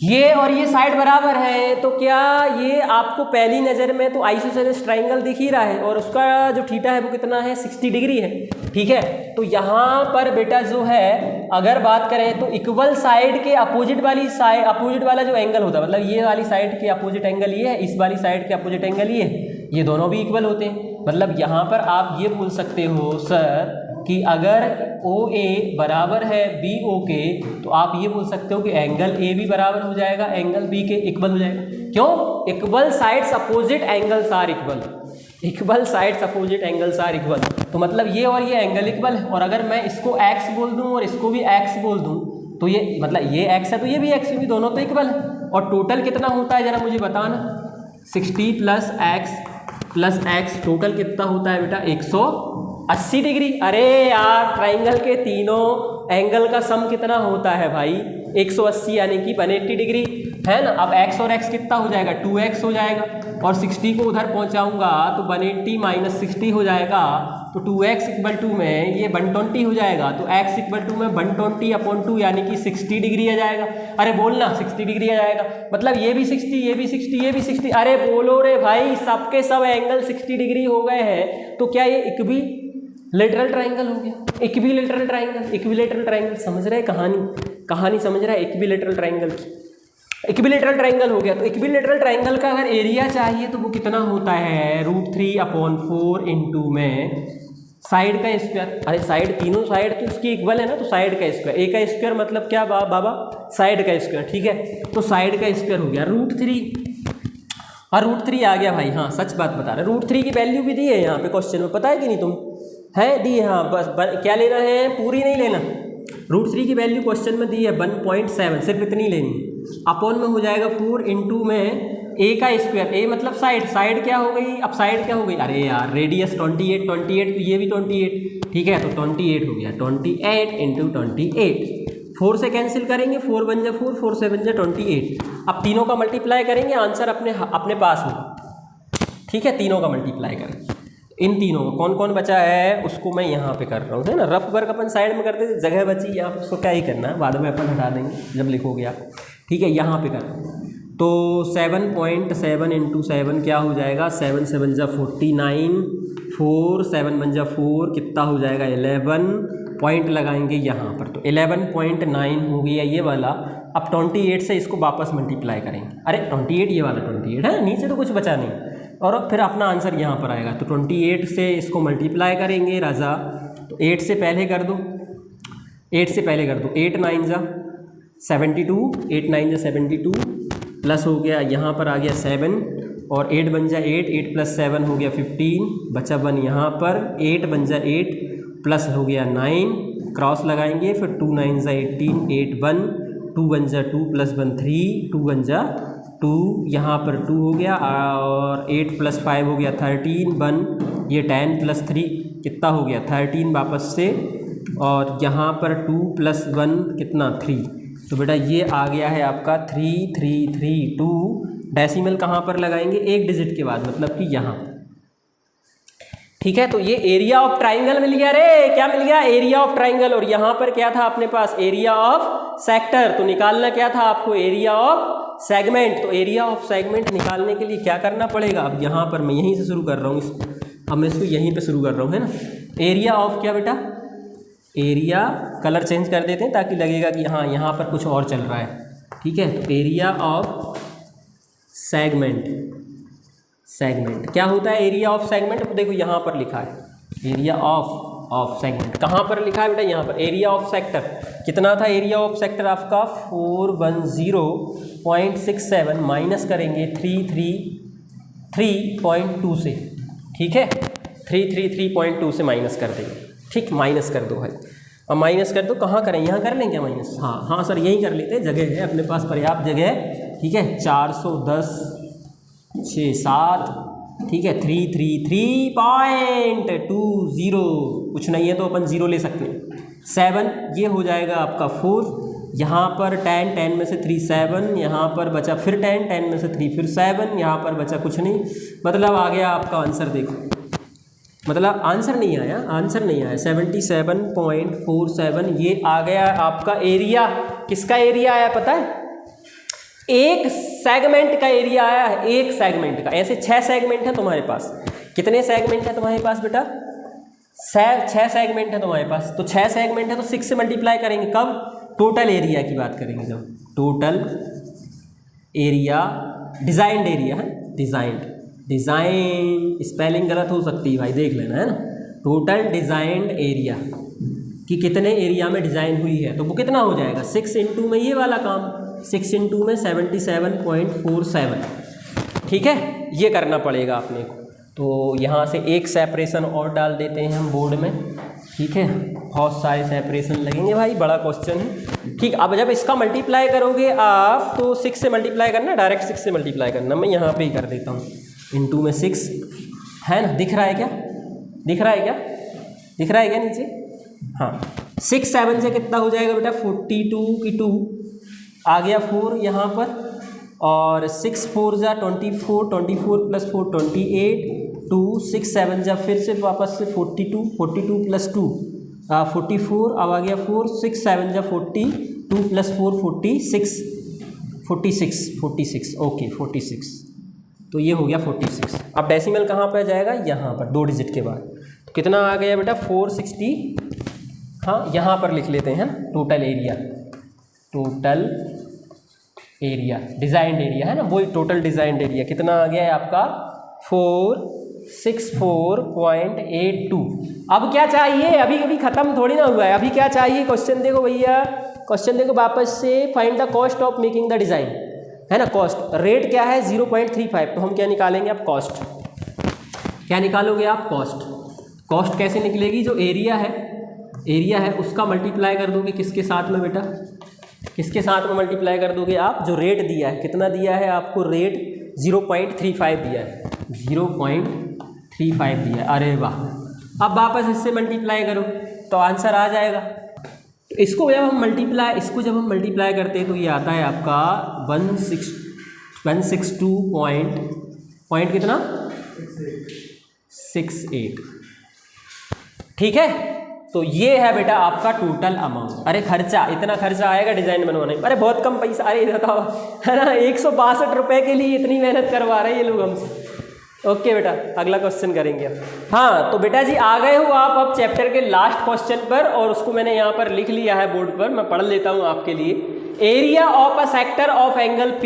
ये और ये साइड बराबर है, तो क्या ये आपको पहली नज़र में तो आइसोसेलेस ट्राइंगल दिख ही रहा है, और उसका जो थीटा है वो कितना है 60 डिग्री है, ठीक है। तो यहाँ पर बेटा जो है, अगर बात करें तो इक्वल साइड के अपोजिट वाला जो एंगल होता है, मतलब ये वाली साइड के अपोजिट एंगल ये है, इस वाली साइड के अपोजिट एंगल ये है, ये दोनों भी इक्वल होते हैं। मतलब यहाँ पर आप ये बोल सकते हो सर कि अगर OA बराबर है BO के, तो आप ये बोल सकते हो कि एंगल A भी बराबर हो जाएगा एंगल B के, इक्वल हो जाएगा। क्यों? Equal sides opposite angles are equal, equal sides opposite angles are equal. तो मतलब ये और ये एंगल इक्वल है, और अगर मैं इसको x बोल दूं और इसको भी x बोल दूं, तो ये मतलब ये x है तो ये भी x है, दोनों तो इक्वल है। और टोटल कितना होता है ज़रा मुझे बताना, 60 प्लस x टोटल कितना होता है बेटा 180 डिग्री। अरे यार ट्राइंगल के तीनों एंगल का सम कितना होता है भाई 180 यानी कि 180 डिग्री है ना। अब x और x कितना हो जाएगा 2x हो जाएगा, और 60 को उधर पहुंचाऊंगा तो 180 माइनस 60 हो जाएगा, तो 2x इक्वल टू में ये 120 हो जाएगा, तो x इक्वल टू में 120/2 यानी कि 60 डिग्री आ जाएगा। अरे बोलना 60 डिग्री आ जाएगा, मतलब ये भी 60 ये भी 60 ये भी 60। अरे बोलो रे भाई, सबके सब एंगल 60 डिग्री हो गए हैं, तो क्या ये इक्विलैटरल ट्राइंगल हो गया। इक्विलैटरल ट्राइंगल समझ रहे कहानी समझ रहा है इक्विलैटरल ट्राइंगल की। इक्विलैटरल ट्राइंगल हो गया, तो इक्विलैटरल ट्राइंगल का अगर एरिया चाहिए तो वो कितना होता है √3/4 इंटू में साइड का स्क्वायर। अरे साइड तीनों साइड तो उसकी इक्वल है ना, तो साइड का स्क्वायर, ए का स्क्वायर मतलब क्या बाबा साइड का स्क्वायर, ठीक है। तो साइड का स्क्वायर हो गया √3, और √3 आ गया भाई। हाँ सच बात बता रहे, √3 की वैल्यू भी दी है यहाँ पे क्वेश्चन में, पता है कि नहीं तुम है दी है। हाँ बस क्या लेना है, पूरी नहीं लेना। √3 की वैल्यू क्वेश्चन में दी है 1.7, सिर्फ इतनी लेनी है। अपॉन में हो जाएगा 4 इंटू में ए का स्क्वायर, ए मतलब साइड क्या हो गई, अब साइड क्या हो गई, अरे यार रेडियस 28 तो ये भी 28, ठीक है, तो 28 हो गया, 28 इंटू 28, 4 से कैंसिल करेंगे, 4 बन जा 4, 4 से बन जा 28। अब तीनों का मल्टीप्लाई करेंगे, आंसर अपने पास हो, ठीक है, तीनों का मल्टीप्लाई करेंगे। इन तीनों को कौन कौन बचा है उसको मैं यहाँ पे कर रहा हूँ, है ना। रफ वर्क अपन साइड में करते थे, जगह बची यहाँ पे, उसको क्या ही करना है, बाद में अपन हटा देंगे जब लिखोगे आप, ठीक है। यहाँ पे कर तो 7.7 इंटू 7 क्या हो जाएगा, 7 से बन जा 49, 4 7 बन जा 4 कितना हो जाएगा 11, पॉइंट लगाएंगे यहाँ पर, तो 11.9 हो गया ये वाला। अब 28 से इसको वापस मल्टीप्लाई करेंगे, अरे 28 ये वाला 28 है, नीचे तो कुछ बचा नहीं, और फिर अपना आंसर यहाँ पर आएगा। तो 28 से इसको मल्टीप्लाई करेंगे राजा, तो 8 से पहले कर दो, 8 9 जा 72, 8 9 जा 72, प्लस हो गया यहाँ पर आ गया 7, और 8 बन जा 8 प्लस 7 हो गया 15, बचा 1 यहाँ पर, 8 बन जा 8 प्लस हो गया 9, क्रॉस लगाएंगे, फिर 2 9 जा 18, 8 1, 2 बन जा 2 प्लस 1 3, 2 बन जा 2, यहाँ पर 2 हो गया, और 8 प्लस 5 हो गया 13, 1 ये 10 प्लस 3 कितना हो गया 13 वापस से, और यहाँ पर 2 प्लस 1 कितना 3, तो बेटा ये आ गया है आपका 3332। डेसिमल कहाँ पर लगाएंगे, एक डिजिट के बाद, मतलब कि यहाँ, ठीक है। तो ये एरिया ऑफ ट्राइंगल मिल गया रे, क्या मिल गया, एरिया ऑफ ट्राइंगल। और यहाँ पर क्या था अपने पास, एरिया ऑफ सेक्टर, तो निकालना क्या था आपको, एरिया ऑफ सेगमेंट। तो एरिया ऑफ सेगमेंट निकालने के लिए क्या करना पड़ेगा, अब यहाँ पर मैं यहीं से शुरू कर रहा हूँ, अब मैं इसको यहीं पे शुरू कर रहा हूँ, है ना। एरिया ऑफ क्या बेटा, एरिया कलर चेंज कर देते हैं ताकि लगेगा कि हाँ यहाँ पर कुछ और चल रहा है, ठीक है। तो एरिया ऑफ सेगमेंट क्या होता है, एरिया ऑफ सेगमेंट, तो देखो यहाँ पर लिखा है एरिया ऑफ सेगमेंट, कहाँ पर लिखा है बेटा, यहाँ पर। एरिया ऑफ सेक्टर कितना था, एरिया ऑफ सेक्टर आपका 410.67 माइनस करेंगे 333.2 से, ठीक है, 333.2 से माइनस कर देंगे, ठीक, माइनस कर दो भाई। अब माइनस कर दो, कहाँ करें, यहाँ कर लें क्या माइनस, हाँ सर यहीं कर लेते हैं, जगह है अपने पास, पर्याप्त जगह है, ठीक है। 410/6/7, ठीक है, 333.20, कुछ नहीं है तो अपन 0 ले सकते हैं। 7 ये हो जाएगा आपका 4, यहाँ पर 10 में से 3 7, यहाँ पर बचा फिर 10 में से 3 फिर 7, यहाँ पर बचा कुछ नहीं, मतलब आ गया आपका आंसर। देखो मतलब आंसर नहीं आया 77.47, ये आ गया आपका एरिया। किसका एरिया आया पता है, एक सेगमेंट का एरिया आया है, एक सेगमेंट का। ऐसे 6 सेगमेंट है तुम्हारे पास, कितने सेगमेंट है तुम्हारे पास बेटा, 6 सेगमेंट है तुम्हारे पास, तो 6 सेगमेंट है तो 6 से मल्टीप्लाई करेंगे, कब, टोटल एरिया की बात करेंगे जब, टोटल एरिया, डिजाइंड एरिया है, डिजाइन स्पेलिंग गलत हो सकती है भाई, देख लेना, है ना। टोटल डिजाइंड एरिया कि कितने एरिया में डिज़ाइन हुई है, तो वो कितना हो जाएगा, 6 इंटू में ये वाला काम, 6 इंटू में 77.47, ठीक है, ये करना पड़ेगा अपने को। तो यहाँ से एक सेपरेशन और डाल देते हैं हम बोर्ड में, ठीक है, बहुत सारे सेपरेशन लगेंगे भाई, बड़ा क्वेश्चन है। ठीक, अब जब इसका मल्टीप्लाई करोगे आप तो 6 से मल्टीप्लाई करना, डायरेक्ट 6 से मल्टीप्लाई करना। मैं यहाँ पे ही कर देता हूँ, इनटू में 6 है ना, दिख रहा है क्या, दिख रहा है क्या, दिख रहा है क्या नीचे? हाँ, 6 7 से कितना हो जाएगा बेटा, 42 की 2 आ गया 4 यहाँ पर, और 6 4 जा 24, 24 प्लस 4 28, 2 6 7 जा फिर से वापस से 42, 42 प्लस 2 44, अब आ गया 4, 6 7 जा 40, 2 प्लस 4 46, 46 46, ओके 46, तो ये हो गया 46। अब डेसिमल कहाँ पर जाएगा, यहाँ पर 2 डिजिट के बाद, तो कितना आ गया बेटा 460। हाँ, यहाँ पर लिख लेते हैं total area, total area designed area है ना, वही टोटल डिज़ाइंड एरिया कितना आ गया है आपका 464.82। अब क्या चाहिए, अभी अभी ख़त्म थोड़ी ना हुआ है, अभी क्या चाहिए, क्वेश्चन देखो भैया, क्वेश्चन देखो वापस से, find the cost of making the design, है ना। कॉस्ट रेट क्या है 0.35, तो हम क्या निकालेंगे, आप कॉस्ट क्या निकालोगे, आप कॉस्ट। कॉस्ट कैसे निकलेगी, जो एरिया है उसका मल्टीप्लाई कर दोगे किसके साथ में बेटा, किसके साथ में मल्टीप्लाई कर दोगे आप, जो रेट दिया है, कितना दिया है आपको रेट 0.35 दिया है, 0.35 दिया है। अरे वाह, अब वापस इससे मल्टीप्लाई करो तो आंसर आ जाएगा। तो इसको जब हम मल्टीप्लाई करते हैं तो ये आता है आपका 162 पॉइंट कितना 68। ठीक है, तो ये है बेटा आपका टोटल अमाउंट। अरे खर्चा, इतना खर्चा आएगा डिज़ाइन बनवाने में, अरे बहुत कम पैसा, अरे बताओ है ना, 162 रुपये के लिए इतनी मेहनत करवा रहे हैं ये लोग हमसे। ओके बेटा, अगला क्वेश्चन करेंगे। हाँ तो बेटा जी आ गए हो आप अब चैप्टर के लास्ट क्वेश्चन पर, और उसको मैंने यहाँ पर लिख लिया है बोर्ड पर, मैं पढ़ लेता हूँ आपके लिए। Area of a sector of angle P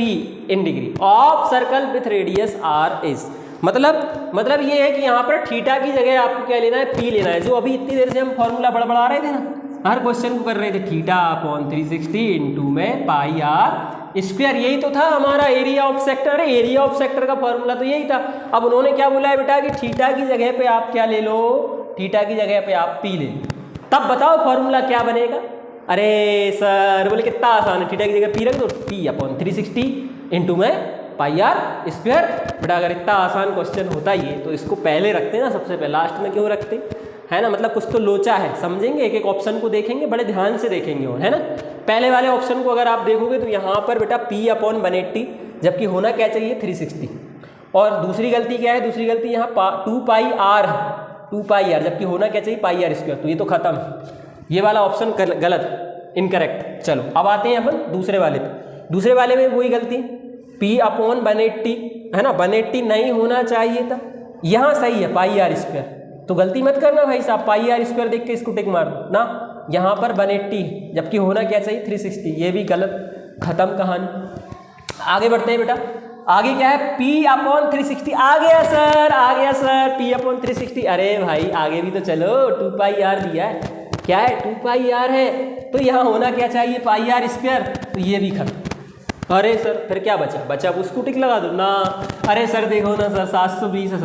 in degree of circle with radius R is, मतलब ये है कि यहाँ पर थीटा की जगह आपको क्या लेना है, P लेना है। जो अभी इतनी देर से हम फॉर्मूला बड़बड़ा रहे थे ना, हर क्वेश्चन को कर रहे थे, थीटा अपॉन 360 इंटू में पाई R स्क्वायर, यही तो था हमारा area of sector. Area of sector का फॉर्मूला तो यही था। अब उन्होंने क्या बोला है बेटा कि थीटा की जगह पे आप क्या ले लो, थीटा की जगह पे आप P ले लो, तब बताओ फॉर्मूला क्या बनेगा। अरे सर बोले कितना आसान है, थीटा की जगह P रख दो, P अपॉन 360 इंटू में पाई R स्क्वायर। बेटा अगर इतना आसान क्वेश्चन होता ये तो इसको पहले रखते ना, सबसे पहले, लास्ट में क्यों रखते, है ना। मतलब कुछ तो लोचा है, समझेंगे, एक एक ऑप्शन को देखेंगे, बड़े ध्यान से देखेंगे, और है ना। पहले वाले ऑप्शन को अगर आप देखोगे तो यहाँ पर बेटा P अपॉन 180, जबकि होना क्या चाहिए 360। और दूसरी गलती क्या है, दूसरी गलती यहाँ 2 पाई R, जबकि होना क्या चाहिए पाई R स्क्वायर। तो ये तो खत्म, ये वाला ऑप्शन गलत, इनकरेक्ट। चलो अब आते हैं अपन दूसरे वाले पे। दूसरे वाले में वही गलती, P अपॉन 180, है ना, 180 नहीं होना चाहिए था, यहाँ सही है पाई R स्क्वायर। तो गलती मत करना भाई साहब, पाई R स्क्वायर देख के इसको टिक मार दो ना, यहाँ पर 180 जबकि होना क्या चाहिए 360, ये भी गलत, खत्म कहानी। आगे बढ़ते हैं बेटा, आगे क्या है, P अपॉन 360 आ गया सर, P अपॉन 360। अरे भाई आगे भी तो चलो, 2 पाई R दिया है, क्या है 2 पाई R है, तो यहाँ होना क्या चाहिए पाई R स्क्वायर, तो ये भी खत्म। अरे सर फिर क्या बचा उसको टिक लगा दो ना। अरे सर देखो ना सर 720 है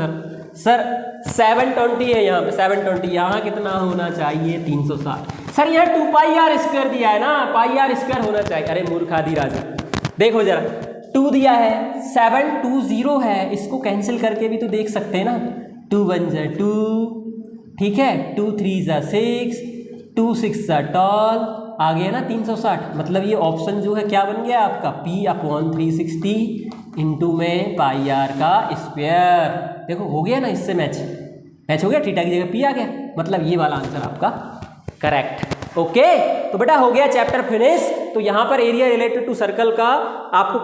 सर 720 है यहाँ पे, 720, यहाँ कितना होना चाहिए 360। सर यहाँ 2 पाई R स्क्वायर दिया है ना, पाई R स्क्वायर होना चाहिए। अरे मूर्खादि राजा, देखो जरा 2 दिया है, 720 है, इसको कैंसिल करके भी तो देख सकते हैं ना, 2 1 जा 2, ठीक है, 2 3 जा 6, 2 6 जा 12, आ गया ना 360। मतलब ये ऑप्शन जो है क्या बन गया आपका, P अपॉन 360 इंटू में पाई R का स्क्वायर। देखो हो गया ना, इससे मैच हो गया, थीटा की जगह P आ गया, मतलब ये वाला आंसर आपका करेक्ट। ओके तो बेटा हो गया चैप्टर फिनिश। तो यहाँ पर एरिया रिलेटेड टू सर्कल का आपको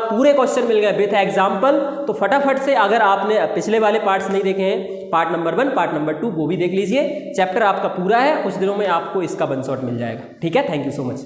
पूरे क्वेश्चन मिल गए विथ एग्जाम्पल। तो फटाफट से, अगर आपने पिछले वाले पार्ट्स नहीं देखे हैं, पार्ट नंबर 1 पार्ट नंबर 2 वो भी देख लीजिए। चैप्टर आपका पूरा है, कुछ दिनों में आपको इसका वन शॉट मिल जाएगा। ठीक है, थैंक यू सो मच।